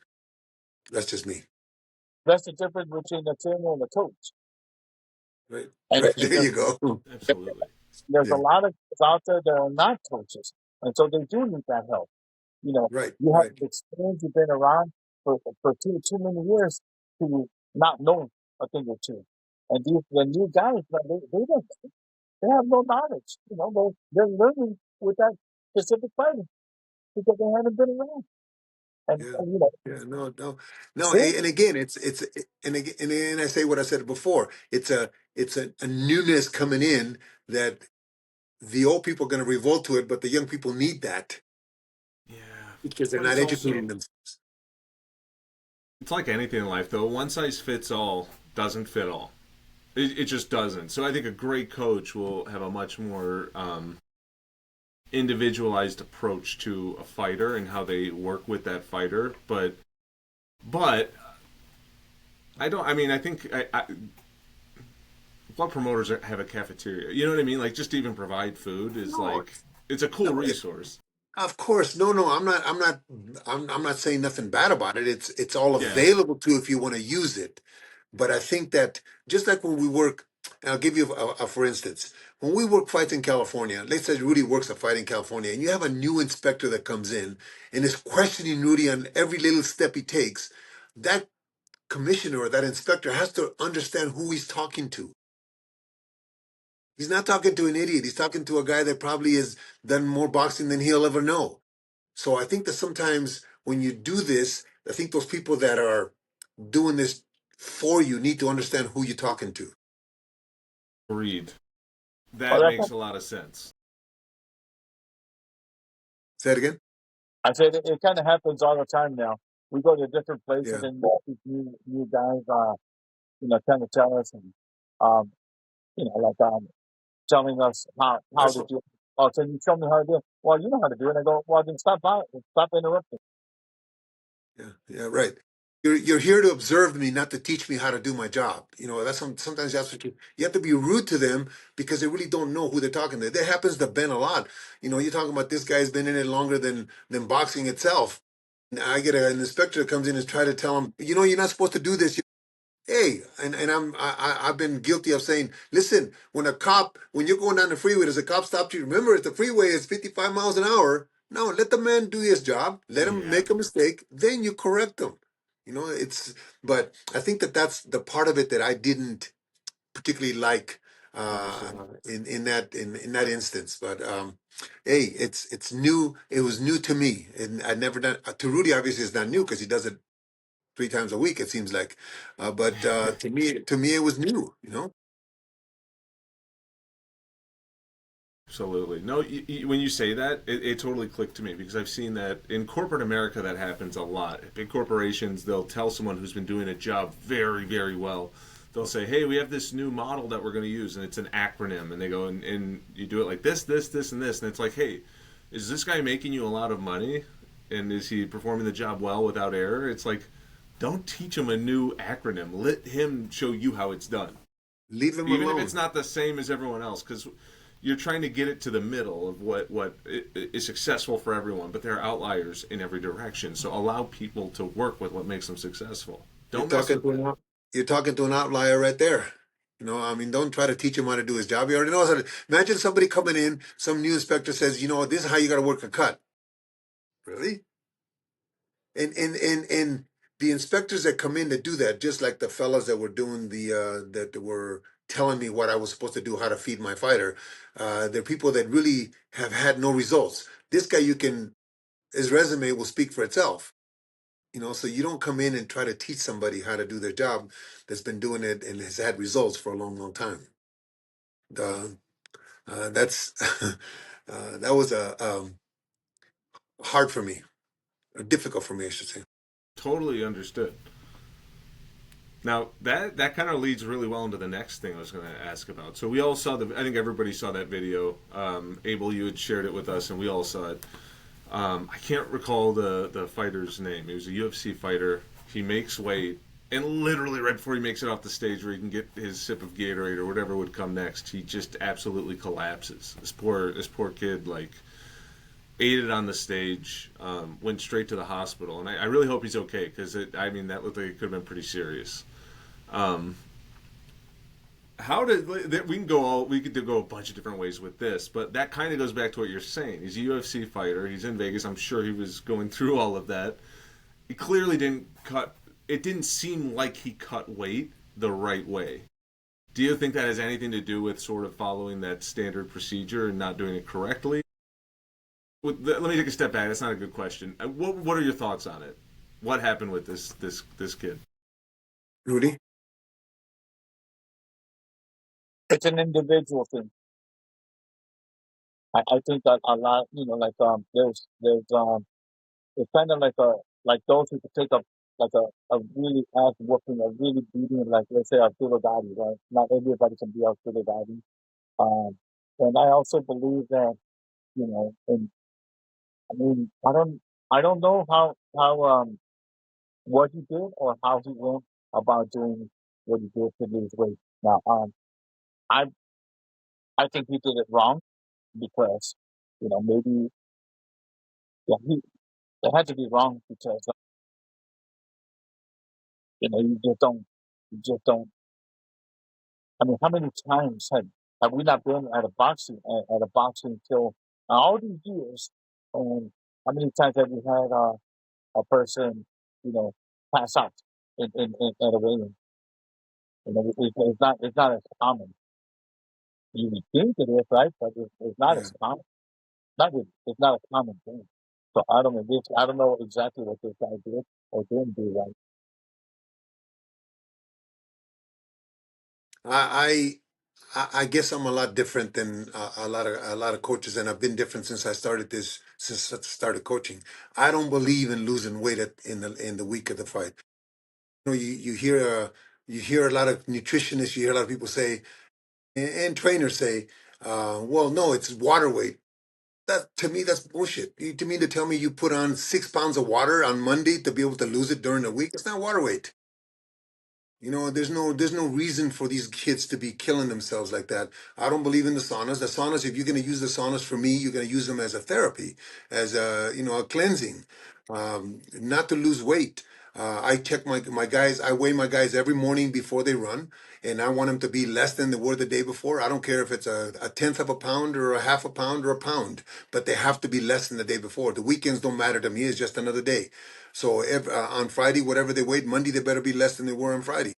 That's just me. that's the difference between the trainer and the coach. Right. And, Right. and There you go. Absolutely. there's a Yeah. lot of kids out there that are not coaches, and so they do need that help. You know, Right. you have Right. the experience, you've been around for too many years to not know a thing or two. And the new guys, man, they don't, they have no knowledge. You know, they're learning with that specific fighting because they haven't been around. Yeah. And you know, Yeah. No. No. No. same, And again, and then I say what I said before. It's a newness coming in that the old people are going to revolt to it, but the young people need that Yeah. because they're But not it's educating also, themselves. it's like anything in life, though. One size fits all doesn't fit all. It just doesn't. So I think a great coach will have a much more individualized approach to a fighter and how they work with that fighter. But I don't. I mean, I think a lot of promoters have a cafeteria. You know what I mean? Like just to even provide food is No, like it's a cool no, resource. of course, no, no. I'm not saying nothing bad about it. It's all Yeah. available to you if you want to use it. But I think that just like when we work, and I'll give you for instance, when we work fights in California, let's say Rudy works a fight in California, and you have a new inspector that comes in and is questioning Rudy on every little step he takes. That commissioner or that inspector has to understand who he's talking to. He's not talking to an idiot. He's talking to a guy that probably has done more boxing than he'll ever know. So I think that sometimes when you do this, I think those people that are doing this for you need to understand who you're talking to. Read. well, That makes a lot of sense. Say it again. I said it kind of happens all the time now. We go to different places Yeah. and these new guys, kind of tell us and, um, telling us how That's to what, do it. Oh, can you show me how to do it? Well, you know how to do it. I go, well, then stop interrupting. yeah. Yeah. Right. You're here to observe me, not to teach me how to do my job. Sometimes that's what you have to be rude to them because they really don't know who they're talking to. That happens to Ben a lot. You're talking about this guy's been in it longer than boxing itself. And I get an inspector that comes in and try to tell him, you're not supposed to do this. Hey, and I've been guilty of saying, listen, when you're going down the freeway, does a cop stop you? Remember, if the freeway is 55 miles an hour, no, let the man do his job. Let him Yeah, make a mistake, then you correct him. But I think that's the part of it that I didn't particularly like uh, understood. in that instance. But hey, it's new. It was new to me, and I never done. To Rudy, obviously, it's not new because he does it 3 times a week. It seems like, but to me, it was new. Absolutely. No, when you say that, it totally clicked to me because I've seen that in corporate America that happens a lot. Big corporations, they'll tell someone who's been doing a job very, very well, they'll say, hey, we have this new model that we're going to use, and it's an acronym. And they go, and you do it like this, and this. And it's like, hey, is this guy making you a lot of money? And is he performing the job well without error? It's like, don't teach him a new acronym. Let him show you how it's done, Leave him even if alone. it's not the same as everyone else, because you're trying to get it to the middle of what is successful for everyone, but there are outliers in every direction. So allow people to work with what makes them successful. You're Don't mess talking with to that. an you're talking to an outlier right there. I mean, don't try to teach him how to do his job. He already knows how to. Imagine somebody coming in, some new inspector says, this is how you got to work a cut. Really? And the inspectors that come in to do that, just like the fellas that were doing that were telling me what I was supposed to do, how to feed my fighter, they're people that really have had no results. This guy, his resume will speak for itself. So you don't come in and try to teach somebody how to do their job that's been doing it and has had results for a long, long time. The, that's that was hard for me, or difficult for me, I should say. Totally understood. Now that kind of leads really well into the next thing I was going to ask about. So we all saw I think everybody saw that video. Abel, you had shared it with us, and we all saw it. I can't recall the fighter's name. He was a UFC fighter. He makes weight, and literally right before he makes it off the stage, where he can get his sip of Gatorade or whatever would come next, he just absolutely collapses. This poor kid ate it on the stage, went straight to the hospital, and I really hope he's okay because I mean that looked like it could have been pretty serious. Um, how did we could go a bunch of different ways with this, but that kind of goes back to what you're saying. He's a UFC fighter. He's in Vegas. I'm sure he was going through all of that. He clearly didn't cut. It didn't seem like he cut weight the right way. Do you think that has anything to do with sort of following that standard procedure and not doing it correctly? Let me take a step back. That's not a good question. What are your thoughts on it? What happened with this kid? Rudy? It's an individual thing. I think that a lot, there's it's kind of like those who could take like a really ass whooping, a really beating, like let's say Arturo Gotti, right? Not everybody can be Arturo Gotti. Um, and I also believe that, and I mean, I don't know how what he did or how he went about doing what he did to lose weight. Now, I I think he did it wrong because, maybe yeah, it had to be wrong because you just don't. I mean, how many times have we not been at a boxing till all these years? And how many times have we had a person, you know, pass out at a weigh-in? It's not as common. You would think it is, right? But it's not Yeah. as common. It's not a common thing. So I don't know exactly what this guy did or didn't do right. I I guess I'm a lot different than a lot of coaches, and I've been different since I started coaching. I don't believe in losing weight in the week of the fight. You hear a lot of nutritionists, you hear a lot of people say, and trainers say, well, no, it's water weight. That to me, that's bullshit. To me, to tell me you put on 6 pounds of water on Monday to be able to lose it during the week, it's not water weight. There's no reason for these kids to be killing themselves like that. I don't believe in the saunas. The saunas, if you're going to use the saunas for me, you're going to use them as a therapy, as a cleansing, not to lose weight. I check my guys. I weigh my guys every morning before they run, and I want them to be less than they were the day before. I don't care if it's a tenth of a pound or a half a pound or a pound, but they have to be less than the day before. The weekends don't matter to me. It's just another day. So on Friday, whatever they weighed, Monday they better be less than they were on Friday.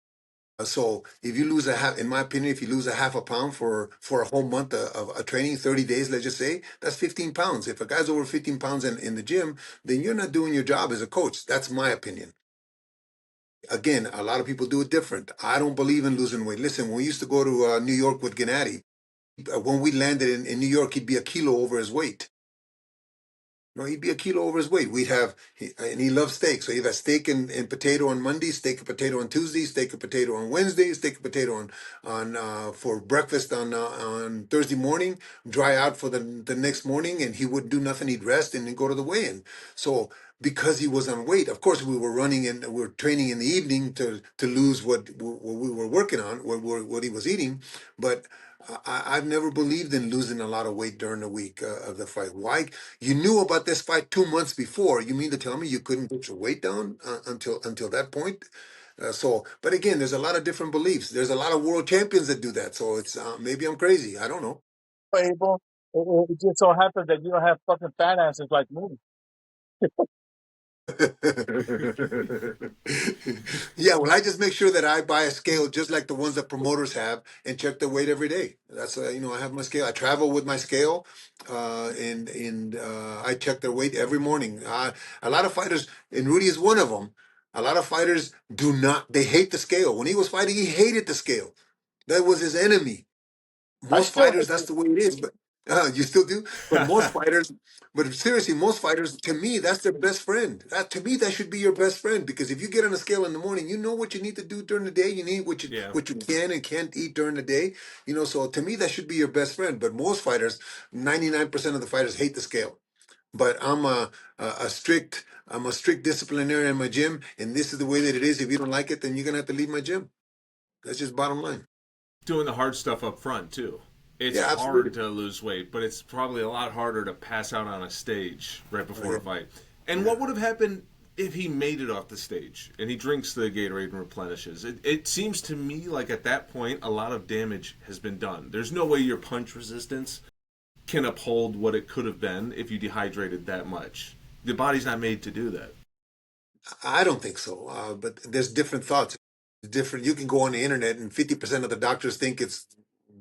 So if you lose a half, in my opinion, if you lose a half a pound for a whole month of training, 30 days, let's just say, that's 15 pounds. If a guy's over 15 pounds in the gym, then you're not doing your job as a coach. That's my opinion. Again, a lot of people do it different. I don't believe in losing weight. Listen, when we used to go to New York with Gennady, when we landed in New York, he'd be a kilo over his weight. No, he'd be a kilo over his weight. And he loves steak. So he'd have steak and potato on Monday, steak and potato on Tuesday, steak and potato on Wednesday, steak and potato on for breakfast on Thursday morning, dry out for the next morning, and he wouldn't do nothing. He'd rest and then go to the weigh-in. So because he was on weight, of course we were running and we were training in the evening to lose what we were working on, what he was eating, but I've never believed in losing a lot of weight during the week of the fight. Why? You knew about this fight 2 months before. You mean to tell me you couldn't put your weight down until that point? But again, there's a lot of different beliefs. There's a lot of world champions that do that. So it's maybe I'm crazy. I don't know. Abel, it just so happens that you don't have fucking fat asses like me. Yeah, well, I just make sure that I buy a scale just like the ones that promoters have and check the weight every day. That's I have my scale. I travel with my scale, and I check their weight every morning. A lot of fighters, and Rudy is one of them. A lot of fighters do not. They hate the scale. When he was fighting, he hated the scale. That was his enemy. I Most still fighters, that's the way it is. But you still do. But seriously, most fighters, to me, that's their best friend. To me, that should be your best friend because if you get on a scale in the morning, you know what you need to do during the day. You need what you Yeah. what you can and can't eat during the day. So to me, that should be your best friend. But most fighters, 99% of the fighters hate the scale. But I'm a strict disciplinarian in my gym, and this is the way that it is. If you don't like it, then you're gonna have to leave my gym. That's just bottom line. Doing the hard stuff up front too. It's Yeah, hard absolutely. to lose weight, but it's probably a lot harder to pass out on a stage right before Yeah. a fight. And Yeah. what would have happened if he made it off the stage and he drinks the Gatorade and replenishes? It seems to me like at that point a lot of damage has been done. There's no way your punch resistance can uphold what it could have been if you dehydrated that much. The body's not made to do that. I don't think so. But there's different thoughts. Different. You can go on the internet, and 50% of the doctors think it's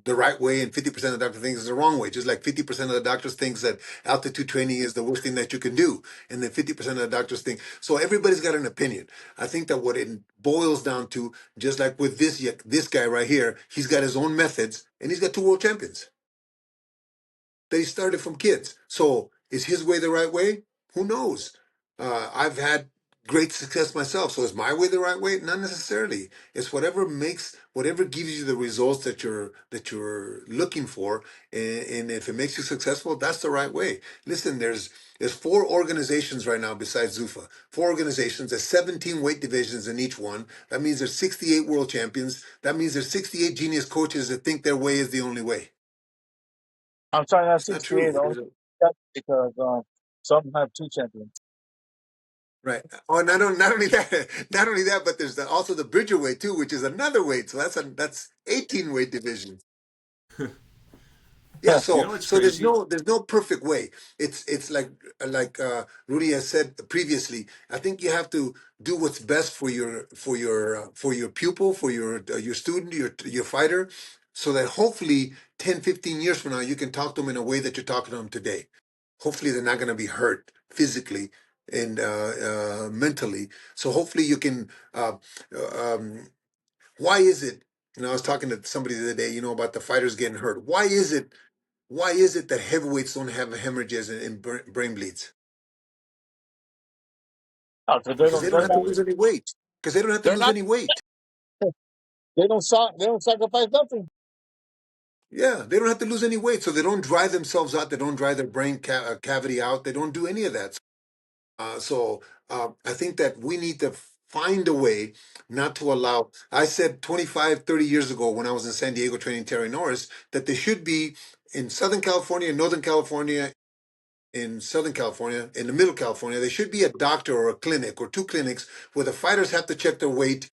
the right way, and 50% of the doctors think it's the wrong way. Just like 50% of the doctors thinks that altitude training is the worst thing that you can do, and then 50% of the doctors think. So everybody's got an opinion. I think that what it boils down to, just like with this guy right here, he's got his own methods, and he's got two world champions. They started from kids. So is his way the right way? Who knows? I've had great success myself. So is my way the right way? Not necessarily. It's whatever gives you the results that you're looking for, and if it makes you successful, that's the right way. Listen, there's 4 organizations right now besides Zuffa. 4 organizations. There's 17 weight divisions in each one. That means there's 68 world champions. That means there's 68 genius coaches that think their way is the only way. I'm sorry, not It's not true. 68 only because some have 2 champions. Right. Oh, not only that, not only that, but there's also the bridger weight too, which is another weight. So that's 18 weight divisions. Yeah. You So know what's so there's crazy? no perfect way. It's like Rudy has said previously. I think you have to do what's best for your pupil, for your student, your fighter, so that hopefully 10, 15 years from now you can talk to them in a way that you're talking to them today. Hopefully they're not going to be hurt physically and mentally. So hopefully you can. Um, why is it? I was talking to somebody the other day, about the fighters getting hurt. Why is it? Why is it that heavyweights don't have hemorrhages and brain bleeds? Oh, so they Because don't. they don't They're have to not. lose any weight. Because they don't have to They're lose not. any weight. They don't. They don't sacrifice nothing. Yeah, they don't have to lose any weight, so they don't dry themselves out. They don't dry their brain cavity out. They don't do any of that. I think that we need to find a way not to allow. I said 25, 30 years ago when I was in San Diego training Terry Norris that they should be in Southern California, Northern California, in Southern California, in the Middle California, there should be a doctor or a clinic or two clinics where the fighters have to check their weight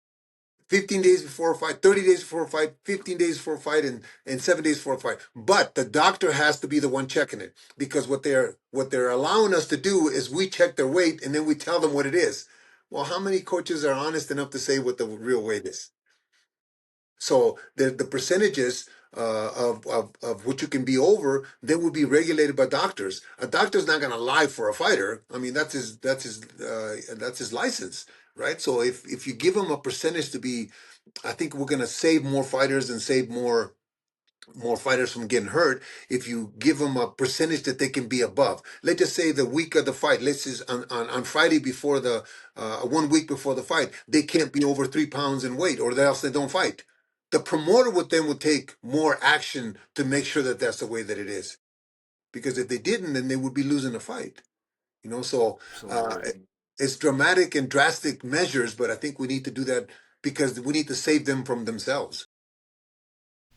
15 days before a fight, 30 days before a fight, 15 days before a fight, and 7 days before a fight. But the doctor has to be the one checking it because what they're allowing us to do is we check their weight and then we tell them what it is. Well, how many coaches are honest enough to say what the real weight is? So the percentages of what you can be over, they will be regulated by doctors. A doctor's not going to lie for a fighter. I mean, that's his license, right? So if you give him a percentage to be, I think we're going to save more fighters and save more fighters from getting hurt if you give them a percentage that they can be above. Let's just say the week of the fight, let's just on Friday before the 1 week before the fight, they can't be over 3 pounds in weight or else they don't fight. The promoter would take more action to make sure that that's the way that it is. Because if they didn't, then they would be losing the fight. So Absolutely. it's dramatic and drastic measures, but I think we need to do that because we need to save them from themselves.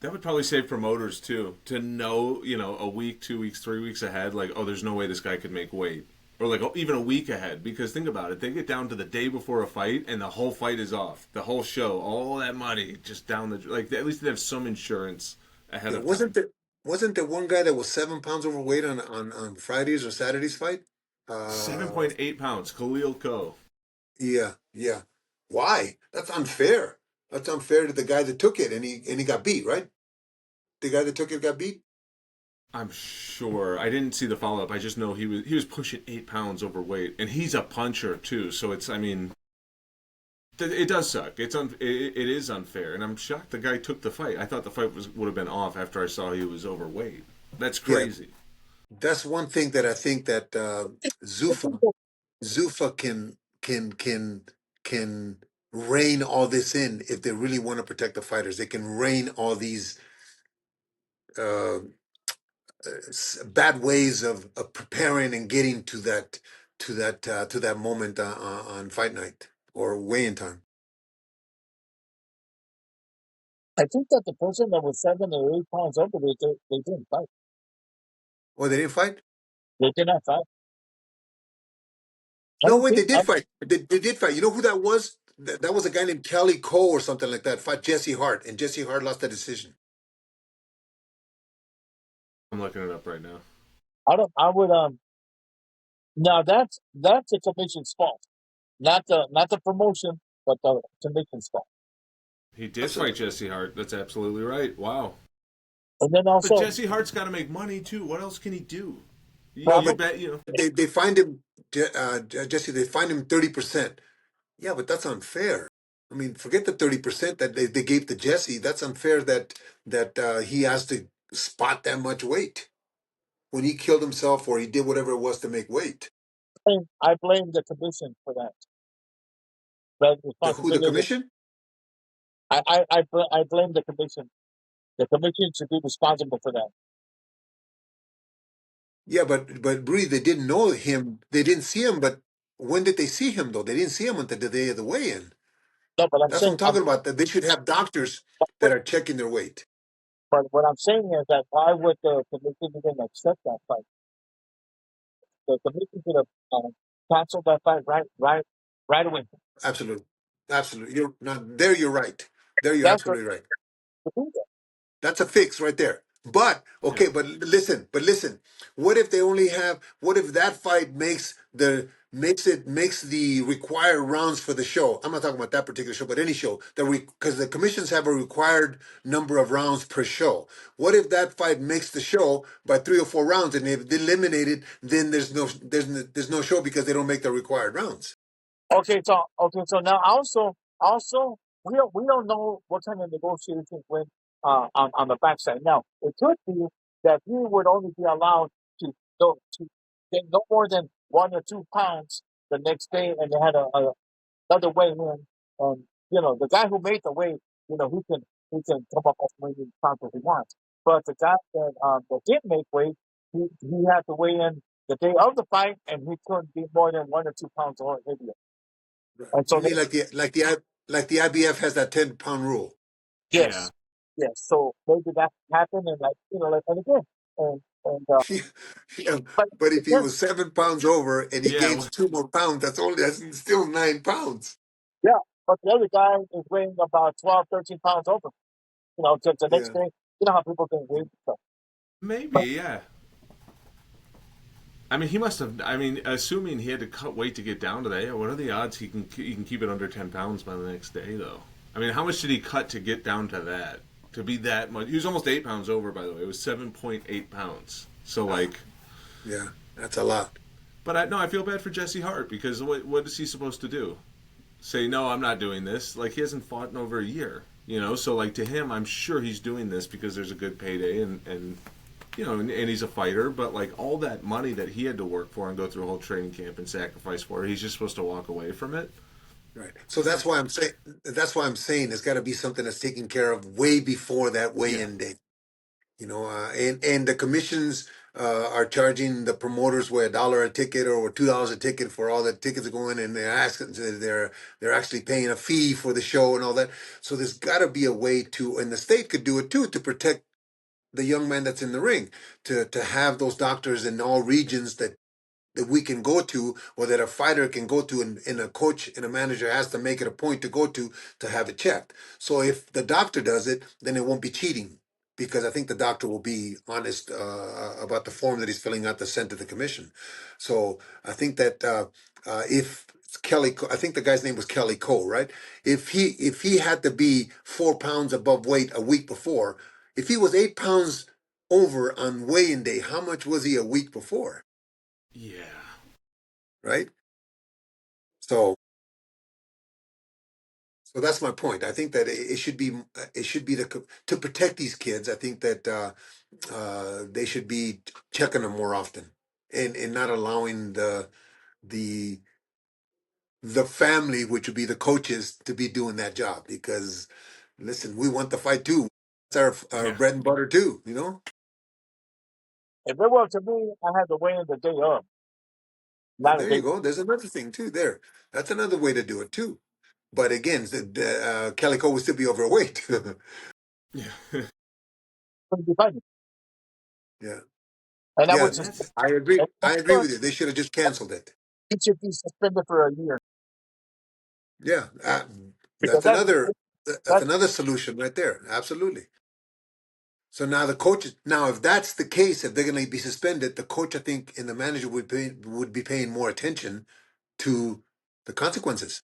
That would probably save promoters too to know, a week, 2 weeks, 3 weeks ahead, like, oh, there's no way this guy could make weight, or like even a week ahead. Because think about it, they get down to the day before a fight, and the whole fight is off, the whole show, all that money just down the like. At least they have some insurance ahead Yeah, of wasn't time. there wasn't there one guy that was 7 pounds overweight on Fridays or Saturdays fight? Seven Uh, point eight pounds, Khalil Ko. yeah, yeah. Why? That's unfair. That's unfair to the guy that took it and he got beat, right? The guy that took it got beat. I'm sure. I didn't see the follow up. I just know he was pushing 8 pounds overweight, and he's a puncher too. So it's, I mean, it does suck. It is unfair, and I'm shocked the guy took the fight. I thought the fight would have been off after I saw he was overweight. That's Yeah, crazy. that's one thing that I think that Zuffa Zuffa can rein all this in if they really want to protect the fighters. They can rein all these uh, bad ways of preparing and getting to that moment on fight night or weigh-in time. I think that the person that was 7 or 8 pounds over, they didn't fight. Oh, they didn't fight? They did not fight. I No, don't wait, they think. did fight. They did fight. You know who that was? That was a guy named Kelly Cole or something like that. Fought Jesse Hart, and Jesse Hart lost that decision. I'm looking it up right now. I don't. I would. Now that's the commission's fault, not the promotion, but the commission's fault. He did fight Absolutely. Jesse Hart. That's absolutely right. Wow. And then But also, Jesse Hart's got to make money too. What else can he do? Well, You but bet. they find him, Jesse. They find him 30%. Yeah, but that's unfair. I mean, forget the 30% that they gave to Jesse. That's unfair that he has to spot that much weight when he killed himself or he did whatever it was to make weight. I blame the commission for that. That The responsibility. commission? I blame the commission. The commission should be responsible for that. Yeah, but Rudy, they didn't know him. They didn't see him. But when did they see him though? They didn't see him until the day of the weigh-in. No, but I'm That's what I'm saying, talking about. That they should have doctors that are checking their weight. but what I'm saying is that why would the commission even accept that fight? The commission should have canceled that fight right away. Absolutely, absolutely. You're not there. You're right. There, you're That's what absolutely right. to do that. That's a fix right there. But Yeah. okay, but listen. What if that fight makes the required rounds for the show? I'm not talking about that particular show, but any show because the commissions have a required number of rounds per show. What if that fight makes the show by 3 or 4 rounds, and if they eliminate it, then there's no show because they don't make the required rounds. Okay, so now also we don't know what kind of negotiations went on the backside. Now it could be that he would only be allowed to gain no more than 1 or 2 pounds the next day, and they had another weigh in, and the guy who made the weight, he can come up with as many pounds as he wants. But the guy that did make weight, he had to weigh in the day of the fight, and he couldn't be more than 1 or 2 pounds heavier. And so You mean like the IBF has that 10-pound rule? Yeah. yes, yes. So maybe that happened, and like like and again, and Yeah, but but if he again, was 7 pounds over and he Yeah. gains 2 more pounds, that's still 9 pounds. yeah. But the other guy is weighing about 12, 13 pounds over. The next Yeah, day, how people can weight stuff. Maybe, But yeah. I mean, he must have. I mean, assuming he had to cut weight to get down to that, yeah, what are the odds he can keep it under 10 pounds by the next day, though? I mean, how much did he cut to get down to that? To be that much? He was almost 8 pounds over, by the way. It was 7.8 pounds. So wow, like, yeah, that's a lot. but I feel bad for Jesse Hart because what is he supposed to do? Say no, I'm not doing this. Like he hasn't fought in over a year, So like to him, I'm sure he's doing this because there's a good payday and he's a fighter. But like all that money that he had to work for and go through a whole training camp and sacrifice for, he's just supposed to walk away from it. Right. So that's why I'm saying there's got to be something that's taken care of way before that Yeah, weigh-in date. And the commissions are charging the promoters $1 a ticket or $2 a ticket for all the tickets going, and they're actually paying a fee for the show and all that. So there's got to be a way to, and the state could do it too, to protect the young man that's in the ring, to have those doctors in all regions that we can go to, or that a fighter can go to, and a coach and a manager has to make it a point to go to have it checked. So if the doctor does it, then it won't be cheating, because I think the doctor will be honest about the form that he's filling out to send to the commission. So I think that if I think the guy's name was Kelly Cole, right? If he had to be 4 pounds above weight a week before, if he was 8 pounds over on weigh-in day, how much was he a week before? yeah, Right? So, so that's my point. I think that it should be to protect these kids. I think that they should be checking them more often, and not allowing the the family, which would be the coaches, to be doing that job. Because listen, we want the fight too. It's our yeah. bread and butter too. You know. if it was to me, I had to weigh in the day of, Well, not a there you day. go. There's another thing too. There, that's another way to do it too. But again, Calico would still be overweight. Yeah. Couldn't be fighting, Yeah. and that Yeah, was just. That's I agree. And I agree with you. They should have just canceled it. he should be suspended for a year Yeah, because that's another that's that's another solution right there. Absolutely. So now the coaches. Now, if that's the case, if they're going to be suspended, the coach, I think, and the manager would be paying more attention to the consequences.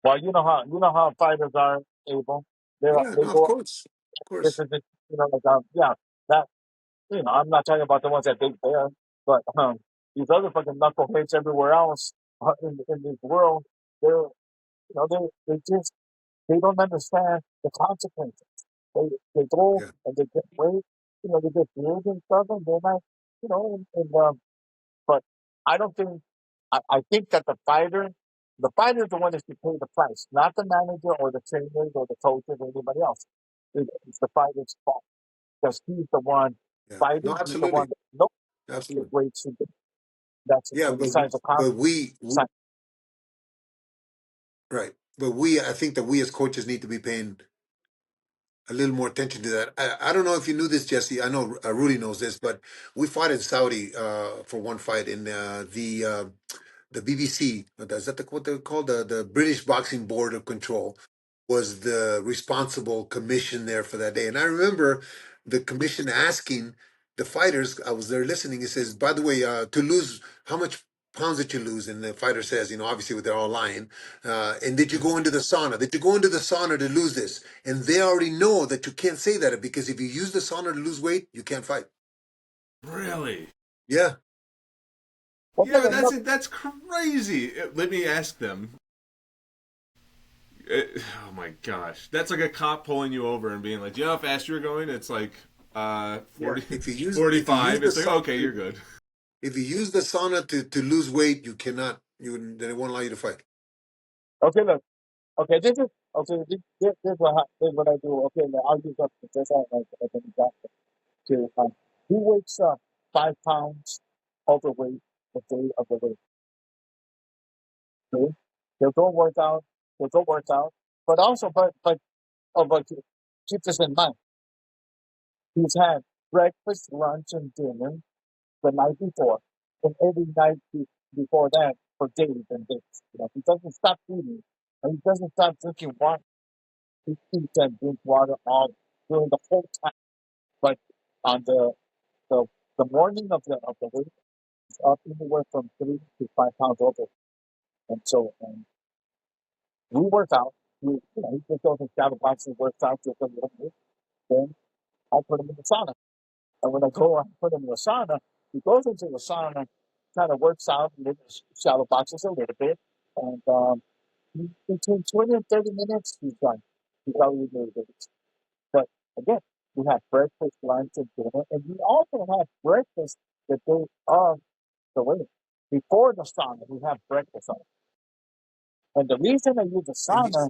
well, you know how fighters are able. Yeah, They no, of go course, of this course. is it, like yeah, that I'm not talking about the ones that big there, but these other fucking knuckleheads everywhere else in this world, they're they just they don't understand the consequences. They go Yeah, and they get weight, they get big and stuff, and they're not, but I don't think I think that the fighter is the one that should pay the price, not the manager or the trainers or the coaches or anybody else. It's the fighter's fault because he's the one yeah. No, fighting. He's the one absolutely, that knows the absolutely. weight should be. That's Yeah, and besides the but consequence. right. But I think that we as coaches need to be paying a little more attention to that. I don't know if you knew this, Jesse. I know Rudy knows this, but we fought in Saudi for one fight in the BBC. Is that what they're called? The British Boxing Board of Control was the responsible commission there for that day. And I remember the commission asking the fighters. I was there listening. He says, "By the way, to lose, how much pounds did you lose?" And the fighter says, obviously they're all lying. And did you go into the sauna? Did you go into the sauna to lose this? And they already know that you can't say that, because if you use the sauna to lose weight, you can't fight. really. Yeah. Well, Yeah, then, look, that's crazy. Let me ask them. Oh my gosh, that's like a cop pulling you over and being like, "Do you know how fast you're going?" It's like Yeah. 40, If you use 45. the It's like okay, you're good. if you use the sauna to lose weight, you cannot. Then it won't allow you to fight. okay, look, okay, this is Okay, this what I do. Okay, now I'll use up just like an example. Okay, he wakes up 5 pounds overweight the day of the race. Okay, he'll go work out. He'll go work out. But also, but keep this in mind. He's had breakfast, lunch, and dinner the night before, and every night before that for days and days. He doesn't stop eating, and he doesn't stop drinking water. He eats and drinks water all during the whole time. But on the, the morning of the week, it's up anywhere from 3 to 5 pounds over. And so we work out. He just goes and shadow boxing, works out just a little bit. Then I put him in the sauna. And when I go and put him in the sauna, he goes into the sauna, kind of works out, and then shadow boxes a little bit. And between 20 and 30 minutes, he's done. He's already made it. But again, we have breakfast, lunch, and dinner. And we also have breakfast the day of the wedding. Before the sauna, we have breakfast on it. And the reason I use the And you, sauna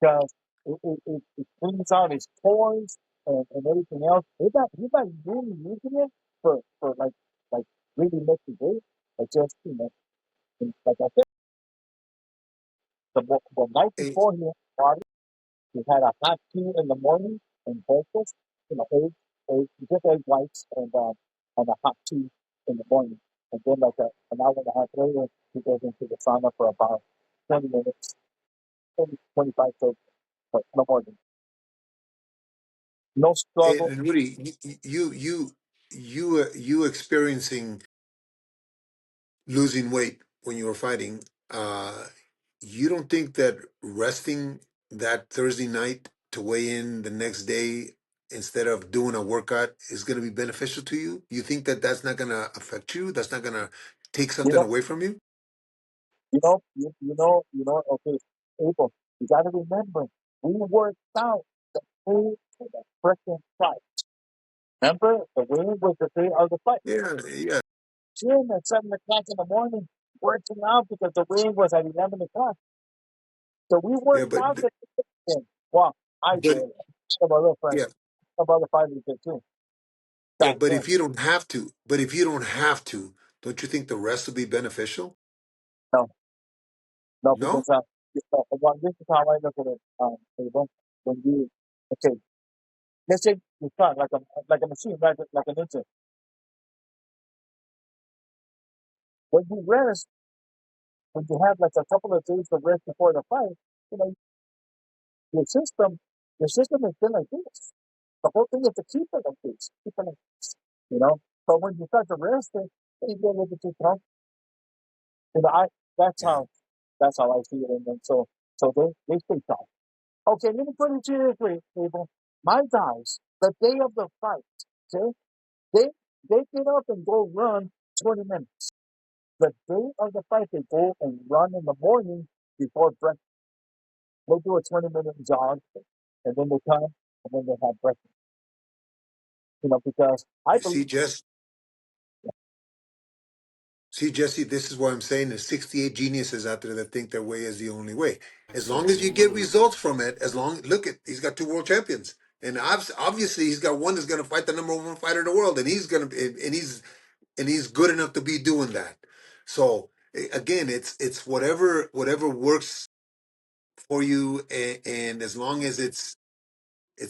because it cleans out his pores and everything else. He's not really using it for like really making it. But just like I said, the night eh, before he had a hot tea in the morning and breakfast. Just egg whites and a hot tea in the morning. And then like an hour and a half later, he goes into the sauna for about 20 minutes, 20, 25 to but no more than no struggle. and Rudy, you experiencing losing weight when you were fighting. Uh, you don't think that resting that Thursday night to weigh in the next day instead of doing a workout is going to be beneficial to you? You think that that's not going to affect you? That's not going to take You something know, away from you? Okay, Abel, you got to remember, we worked out the day of the freaking fight. Remember, the win was the day of the fight. Yeah, yeah, Gym at 7 o'clock in the morning, working out because the win was at 11 o'clock. So we yeah, worked out the thing. Well, I but did. Some other friends, yeah, some other fighters did too, yeah, back but then. if you don't have to, don't you think the rest will be beneficial? No, no, because No? well, this is how I look at it, Abel. When you, okay, let's say you start like a machine, like an engine. When you rest, when you have like a couple of days of rest before the fight, you know, your system, your system has been like this. The whole thing is to keep it like this, keep it like this, you know. But when you start to rest it, then you get a little bit too comfortable. You know, that's Yeah. how that's how I see it. And then so they stay calm. Okay, let me put it to you this way, people. My guys, the day of the fight, okay, they they get up and go run 20 minutes. The day of the fight, they go and run in the morning before breakfast. They do a 20-minute jog, and then they come, and then they have breakfast. Because I You believe, see, Jesse, this is what I'm saying. There's 68 geniuses out there that think their way is the only way. As long as you get Absolutely. results from it, look at, he's got two world champions. And obviously he's got one that's going to fight the number one fighter in the world. And he's good enough to be doing that. So again, it's whatever works for you. And as long as it's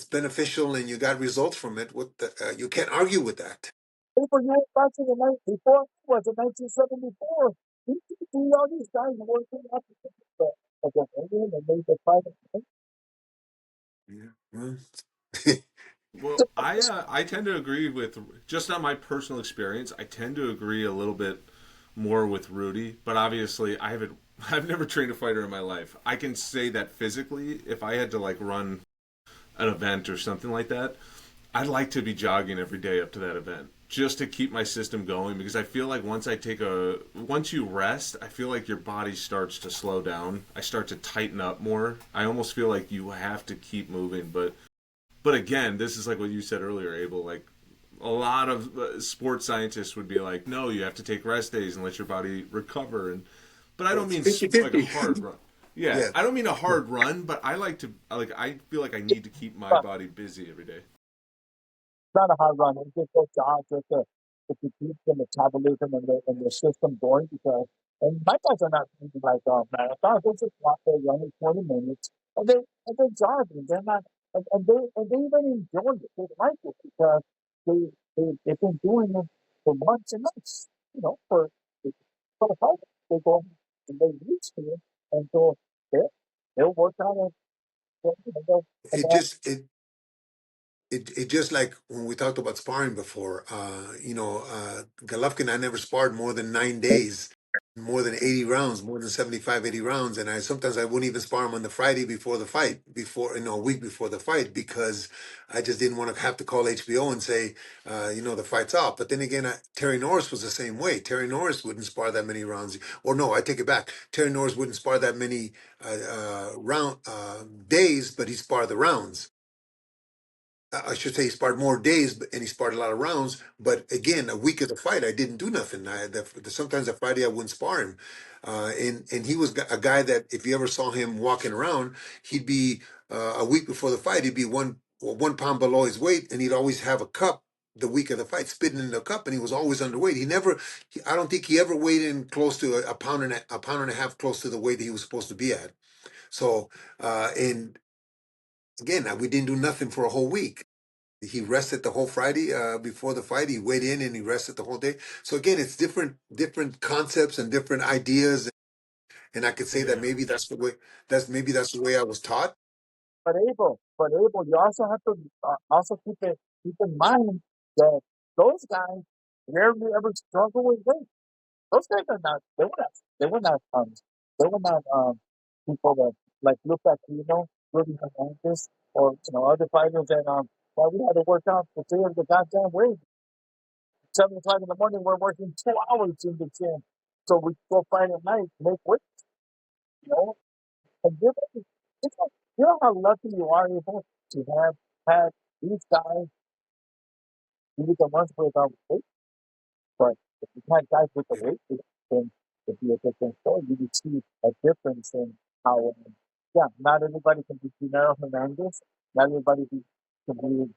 beneficial and you got results from it, you can't argue with that. people you were watching the night before was in 1974. You can see all these guys working up against England and made the fight. Yeah. Well, Well, I tend to agree with just on my personal experience. I tend to agree a little bit more with Rudy, but obviously I haven't. I've never trained a fighter in my life. I can say that physically, if I had to like run an event or something like that, I'd like to be jogging every day up to that event just to keep my system going because I feel like once you rest, I feel like your body starts to slow down. I start to tighten up more. I almost feel like you have to keep moving, but again, this is like what you said earlier, Abel. Like a lot of sports scientists would be like, no, you have to take rest days and let your body recover. But I well, don't it's mean like a 50-50. hard run. Yeah, Yeah. I don't mean a hard run, but I like to like I feel like I need to keep my body busy every day. Not a hard run. It's just a jog to keep the metabolism and the system going because and my guys are not thinking like marathons. They just walk there running 20 minutes and they're jogging. They're not and they even enjoy it. They like it because they've been doing it for months and months. You know, for the fight. They go and they reach to it and so they they'll work out and It just it just like when we talked about sparring before, Golovkin, I never sparred more than 9 days, more than 80 rounds, more than 75, 80 rounds. And I wouldn't even spar him on the Friday before the fight, a week before the fight, because I just didn't want to have to call HBO and say, the fight's off. But then again, Terry Norris was the same way. Terry Norris wouldn't spar that many rounds. Or no, I take it back. Terry Norris wouldn't spar that many days, but he sparred the rounds. I should say he sparred more days, and he sparred a lot of rounds. But again, a week of the fight, I didn't do nothing. Sometimes the Friday I wouldn't spar him, and he was a guy that if you ever saw him walking around, he'd be a week before the fight, he'd be 1 pound below his weight, and he'd always have a cup the week of the fight, spitting in the cup, and he was always underweight. I don't think he ever weighed in close to a pound and a half close to the weight that he was supposed to be at. So, and again, we didn't do nothing for a whole week. He rested the whole Friday before the fight. He weighed in and he rested the whole day. So again, it's different concepts and different ideas. And I could say that Yeah. maybe that's the way. That's the way I was taught. But Abel, you also have to also keep in mind that those guys rarely ever struggle with weight. Those guys are not. They were not people that like look at Rudy Hernandez or other fighters that that we had to work out for 3 of the goddamn weight. 7 o'clock in the morning, we're working 2 hours in the gym, so we go fight at night, make weight. You know, and you know how lucky you are able to have had these guys be the ones without weight. But if you had guys with the weight, then it'd be a different story. You would see a difference in how, yeah, not everybody can be Gennaro Hernandez. Not everybody can be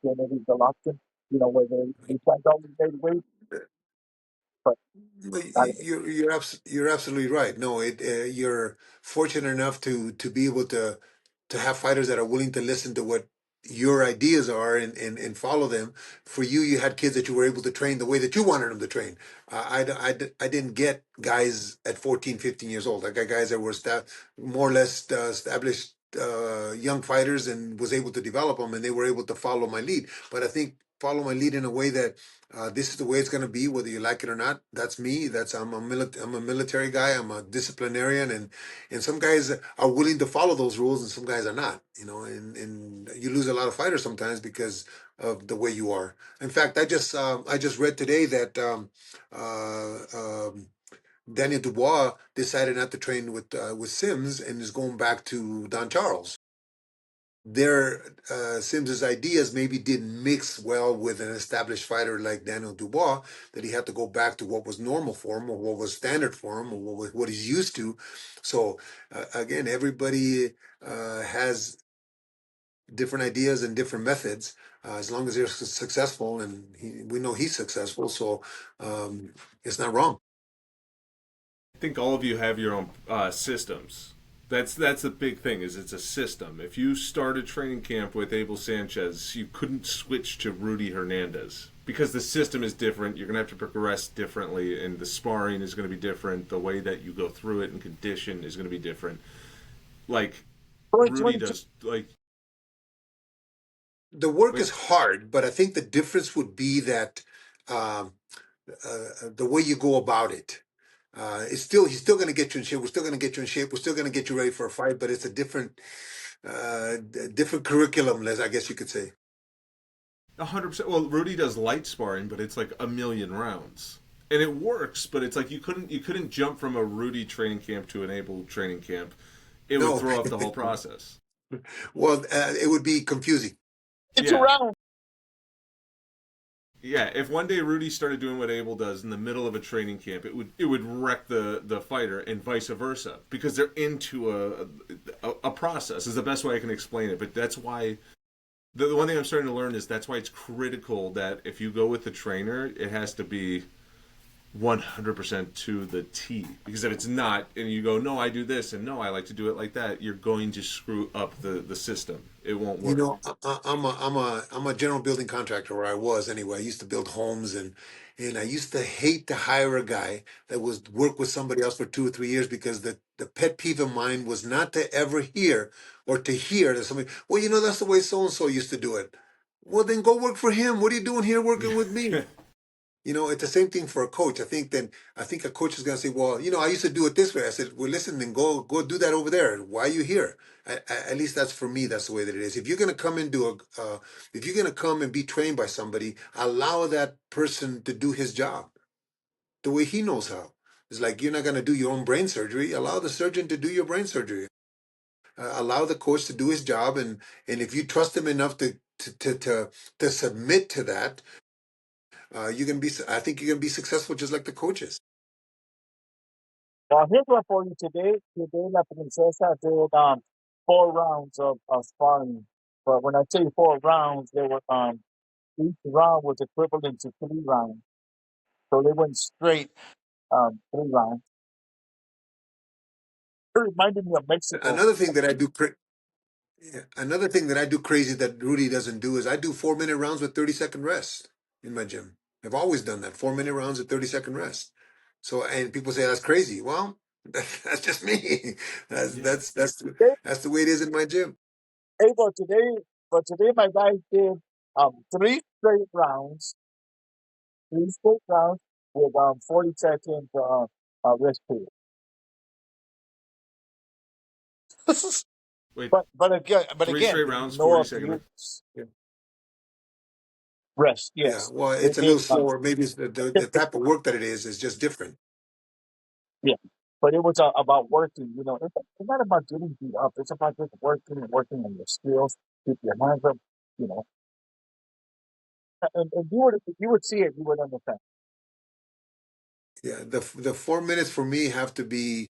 Gennady Golovkin, where these guys always made weight, but Well, not you're absolutely right. No, you're fortunate enough to be able to have fighters that are willing to listen to what your ideas are and follow them. For you, you had kids that you were able to train the way that you wanted them to train. I didn't get guys at 14, 15 years old. I got guys that were more or less established young fighters and was able to develop them, and they were able to follow my lead. But I think follow my lead in a way that this is the way it's going to be, whether you like it or not. That's me. I'm a military guy. I'm a disciplinarian, and some guys are willing to follow those rules, and some guys are not. And you lose a lot of fighters sometimes because of the way you are. In fact, I just read today that Daniel Dubois decided not to train with Sims and is going back to Don Charles. Sims's ideas maybe didn't mix well with an established fighter like Daniel Dubois, that he had to go back to what was normal for him or what was standard for him or what he's used to. So again, everybody has different ideas and different methods. As long as they're successful, and we know he's successful, so it's not wrong. I think all of you have your own systems. That's the big thing. Is it's a system. If you started training camp with Abel Sanchez, you couldn't switch to Rudy Hernandez because the system is different. You're gonna have to progress differently, and the sparring is gonna be different. The way that you go through it and condition is gonna be different. Like Rudy 2022. does. Like The work wait, is hard, but I think the difference would be that um, the way you go about it. He's still going to get you in shape. We're still going to get you in shape. We're still going to get you ready for a fight, but it's a different curriculum, I guess you could say. 100%. Well, Rudy does light sparring, but it's like a million rounds, and it works. But it's like you couldn't jump from a Rudy training camp to an Abel training camp. It would No, throw off the whole process. well, it would be confusing. It's Yeah, around. Yeah, if one day Rudy started doing what Abel does in the middle of a training camp, it would wreck the fighter, and vice versa, because they're into a process. Is the best way I can explain it. But that's why the one thing I'm starting to learn is that's why it's critical that if you go with the trainer, it has to be 100% to the T. Because if it's not, and you go, no, I do this, and no, I like to do it like that, you're going to screw up the system. It won't You work. know, I'm a general building contractor, or I was anyway. I used to build homes, and I used to hate to hire a guy that was work with somebody else for 2 or 3 years, because the pet peeve of mine was not to ever hear or to hear that somebody, well, that's the way so and so used to do it. Well, then go work for him. What are you doing here working with me? It's the same thing for a coach. I think a coach is going to say, well, I used to do it this way. I said, well, listen, then go do that over there. Why are you here? At least that's for me. That's the way that it is. If you're going to come and if you're going to come and be trained by somebody, allow that person to do his job the way he knows how. It's like you're not going to do your own brain surgery. Allow the surgeon to do your brain surgery. Allow the coach to do his job, and if you trust him enough to submit to that, you can be. I think you can be successful just like the coaches. Well, here's one for you today. Today, La Princesa did 4 rounds of sparring. But when I say 4 rounds, they were each round was equivalent to 3 rounds. So they went straight 3 rounds. It reminded me of Mexico. Another thing that I do, yeah, another thing that I do crazy that Rudy doesn't do is I do 4 minute rounds with 30-second rest in my gym. I've always done that, 4 minute rounds with 30-second rest. So, and people say that's crazy. Well, that's just me. That's Yeah. that's that's Today, that's the way it is in my gym. hey, but today my guys did 3 straight rounds with 40 seconds rest period. Wait, but three again, straight rounds, no 40-second. abuse. Rest, Yeah, yes. well, They it's a did little slower. Maybe it's the type of work that it is just different. yeah. But it was about working, it's not about getting beat up. It's about just working and working on your skills, keep your hands up, you know. And you would see it, you would understand. Yeah, the 4 minutes for me have to be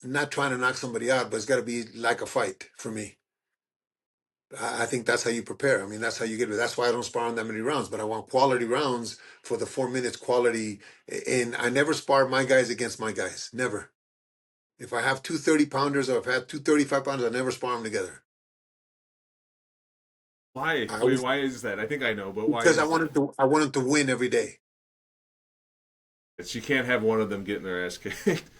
not trying to knock somebody out, but it's got to be like a fight for me. I think that's how you prepare. I mean, that's how you get it. That's why I don't spar on that many rounds, but I want quality rounds for the 4 minutes quality. And I never spar my guys against my guys. Never. If I have 2 30 pounders or if I have 2 35 pounders, I never spar them together. Why? I Wait, always, why is that? I think I know, but why because I is that? wanted to I wanted to win every day. It's, you can't have one of them getting their ass kicked.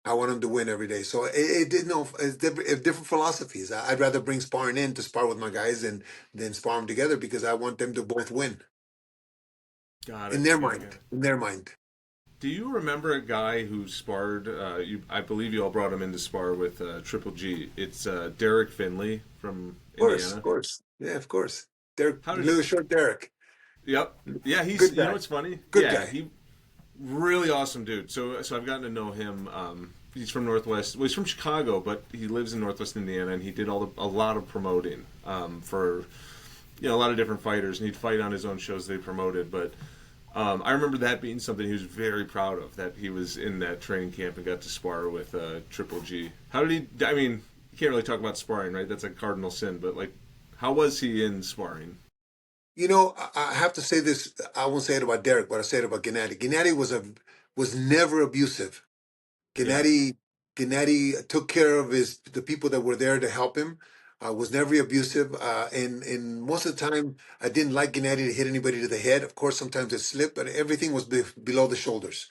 I want them to win every day. So it didn't know it's different philosophies. I'd rather bring sparring in to spar with my guys than spar them together because I want them to both win Got in it. their Got it. Got mind. it. In their mind. Do you remember a guy who sparred? I believe you all brought him in to spar with Triple G. It's Derek Finley from Of Indiana. course. Yeah, of course. Derek, How did? little short Derek. Yep. Yeah, he's. Good You know guy. what's funny? Good Yeah, guy. he really awesome dude. So I've gotten to know him. He's from Northwest. Well, he's from Chicago, but he lives in Northwest Indiana, and he did a lot of promoting for a lot of different fighters, and he'd fight on his own shows they promoted. But I remember that being something he was very proud of, that he was in that training camp and got to spar with Triple G. How did he? I mean, you can't really talk about sparring, right? That's a cardinal sin. But like, how was he in sparring? I have to say this. I won't say it about Derek, but I say it about Gennady. Gennady was never abusive. Yeah, Gennady Gennady took care of the people that were there to help him. Was never abusive, and most of the time I didn't like Gennady to hit anybody to the head. Of course, sometimes it slipped, but everything was below the shoulders.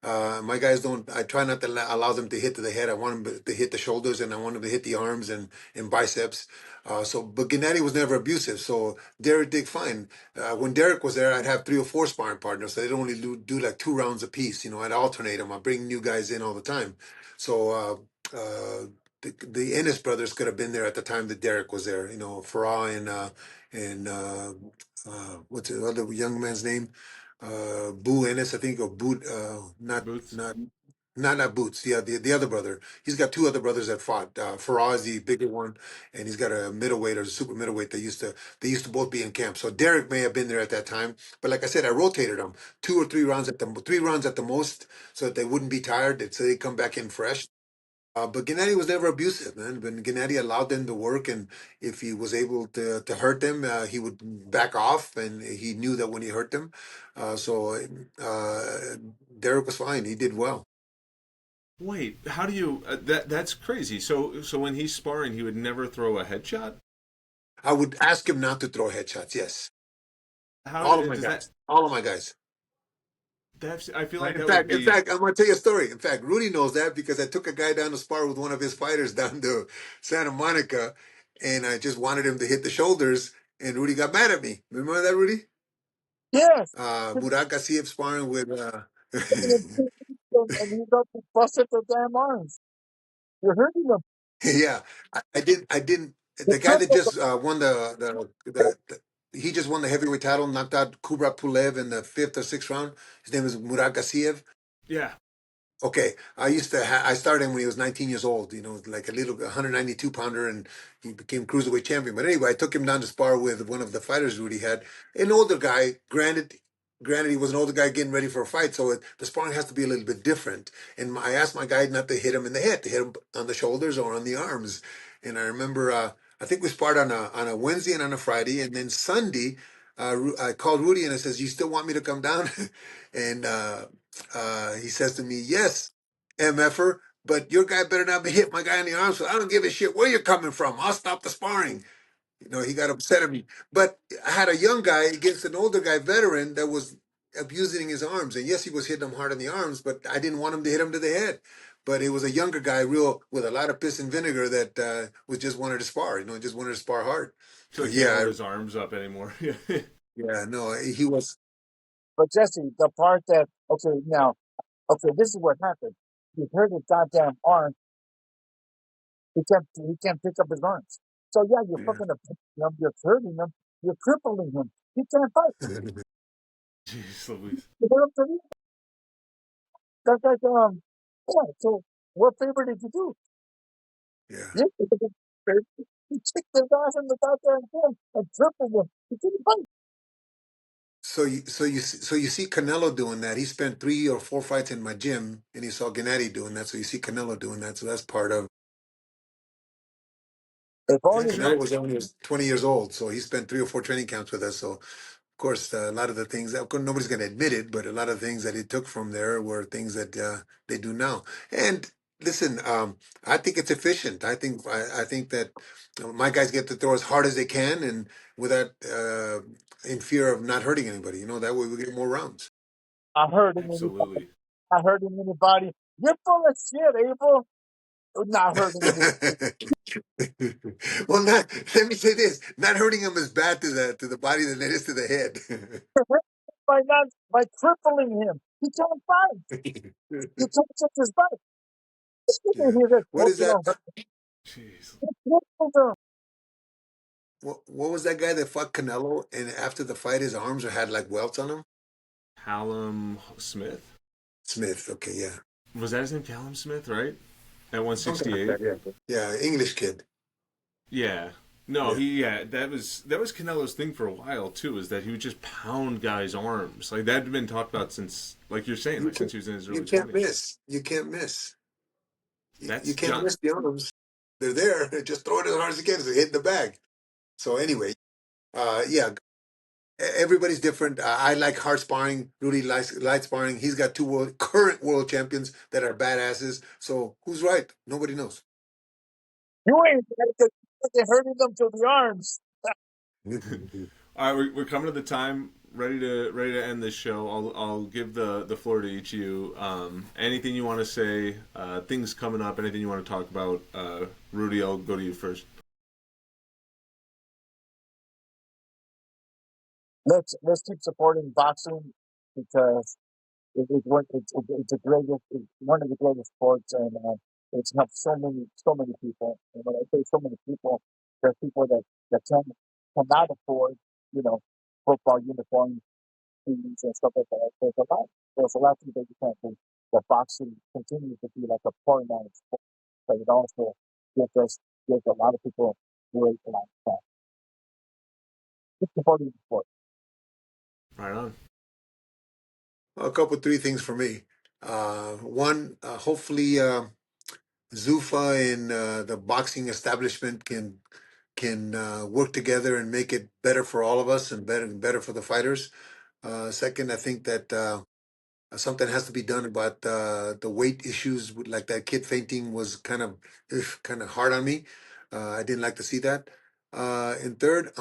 My guys don't. I try not to allow them to hit to the head. I want them to hit the shoulders, and I want them to hit the arms and biceps. But Gennady was never abusive. So Derek did fine. When Derek was there, I'd have 3 or 4 sparring partners. So they'd only do like 2 rounds apiece. I'd alternate them. I'd bring new guys in all the time. So the Ennis brothers could have been there at the time that Derek was there. Farah and what's the other young man's name? Boo Ennis, I think, or Boo. Not Boots. not. Not Boots, the other brother. He's got two other brothers that fought. Faraz, the bigger one, and he's got a middleweight or a super middleweight. They used to both be in camp. So Derek may have been there at that time, but like I said, I rotated them 2 or 3 rounds at the 3 rounds at the most, so that they wouldn't be tired. So they come back in fresh. But Gennady was never abusive, man. When Gennady allowed them to work, and if he was able to hurt them, he would back off, and he knew that when he hurt them. So Derek was fine. He did well. Wait, how do you? That's crazy. So when he's sparring, he would never throw a headshot. I would ask him not to throw headshots. Yes, How all of my does that? guys, all of my guys. I feel Right. like In that would fact, in be. fact, I'm going to tell you a story. In fact, Rudy knows that because I took a guy down to spar with one of his fighters down to Santa Monica, and I just wanted him to hit the shoulders, and Rudy got mad at me. Remember that, Rudy? Yes. Murat Gassiev sparring with. And he got busted the damn arms. You're hurting them. Yeah, I didn't. You The guy that tripled them. just won he just won the heavyweight title, knocked out Kubrat Pulev in the fifth or sixth round. His name is Murat Gassiev. Yeah. Okay, I started him when he was 19 years old. Like a little 192 pounder, and he became cruiserweight champion. But anyway, I took him down to spar with one of the fighters Rudy had, an older guy. Granted, he was an older guy getting ready for a fight, so the sparring has to be a little bit different. And I asked my guy not to hit him in the head, to hit him on the shoulders or on the arms. And I remember, I think we sparred on a Wednesday and on a Friday, and then Sunday, I called Rudy and I says, "You still want me to come down?" and he says to me, "Yes, MFer, but your guy better not be hit my guy in the arms. So I don't give a shit where you're coming from. I'll stop the sparring." He got upset at me. But I had a young guy against an older guy, veteran, that was abusing his arms. And yes, he was hitting him hard on the arms, but I didn't want him to hit him to the head. But it was a younger guy, real with a lot of piss and vinegar, that was just wanted to spar. Just wanted to spar hard. So So he can't hold yeah, his arms up anymore. yeah, no, he was. But Jesse, the part that okay now, okay, this is what happened. He hurt his goddamn arm. He can't pick up his arms. So yeah, you're Yeah. fucking up him. You're hurting him. You're crippling him. He can't fight. Jeez Louise. You know what I'm saying? That's like yeah. So what favor did you do? Yeah. Yeah, you kicked the guy from the goddamn thing and crippled him. He couldn't fight. So you see Canelo doing that. He spent 3 or 4 fights in my gym, and he saw Gennady doing that. So you see Canelo doing that. So that's part of. If Yeah, only That's he Canelo right. was only 20 years old, so he spent 3 or 4 training camps with us. So of course, a lot of the things, of course, nobody's going to admit it, but a lot of things that he took from there were things that they do now. And listen, I think it's efficient. I think that my guys get to throw as hard as they can, and without in fear of not hurting anybody. That way we get more rounds. I heard him anybody. Absolutely. I heard him anybody. You're full of shit, Abel. Not hurting him. Well, let me say this: not hurting him is bad to the body than it is to the head. By crippling him. He can't fight. You can't touch his butt. You Yeah. hear that What is smoking that? on her. Jeez. He crippled him. What was that guy that fought Canelo, and after the fight his arms had like welts on them? Callum Smith. Smith. Okay, yeah. Was that his name? Callum Smith, right? At Something like 168. that, yeah. Yeah, English kid. Yeah. No, Yeah. that was Canelo's thing for a while too, is that he would just pound guys' arms. Like that had been talked about since, like you're saying, You like can't since he was in his you early can't 20s. miss. You can't miss. You That's can't John. miss the arms. They're there. Just throw it as hard as you can to hit the bag. So anyway, yeah, everybody's different. I like hard sparring. Rudy likes light sparring. He's got two current world champions that are badasses. So who's right? Nobody knows. You ain't fucking hurting them to the arms. All right, we're coming to the time. Ready to end this show. I'll give the floor to each of you. Anything you want to say? Things coming up. Anything you want to talk about? Rudy, I'll go to you first. Let's keep supporting boxing because it's one of the greatest sports, and it's helped so many people. And when I say so many people, there's people that cannot afford you know football uniforms, teams, and stuff like that. There's a lot. There's a lot that you can't do. that boxing continues to be like a part of our sport, but it also gives a lot of people great lifestyle. It's supporting the sport. Right on. A couple, three things for me. One, hopefully, Zuffa and the boxing establishment can work together and make it better for all of us and better for the fighters. Second, I think that something has to be done about the weight issues. Like that kid fainting was kind of hard on me. I didn't like to see that. And third,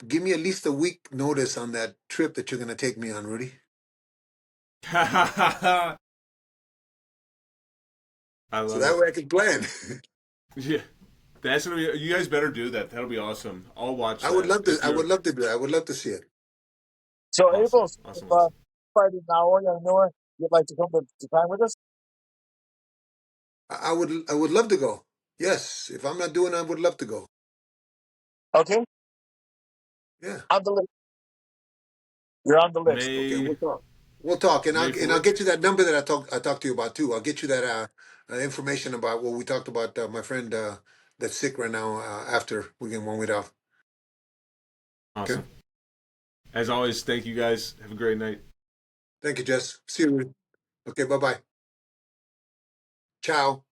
give me at least a week notice on that trip that you're going to take me on, Rudy. I So love that it. way I can plan. Yeah. That's gonna be. You guys better do that. That'll be awesome. I'll watch I would that love to. if I would you're love to do that. I would love to see it. So, awesome. Abel, if Awesome. Awesome. Friday now, or you'd like to come to time with us? I would. I would love to go. Yes, if I'm not doing, it, I would love to go. Okay, Yeah. on the list. You're on the list. Okay. May We'll talk. We'll talk, and May I'll 4th. get you that number that I talked to you about too. I'll get you that information about what we talked about. My friend that's sick right now. After we get 1 week off. Okay. Awesome. As always, thank you guys. Have a great night. Thank you, Jess. See you. Rudy. Okay. Bye bye. Ciao.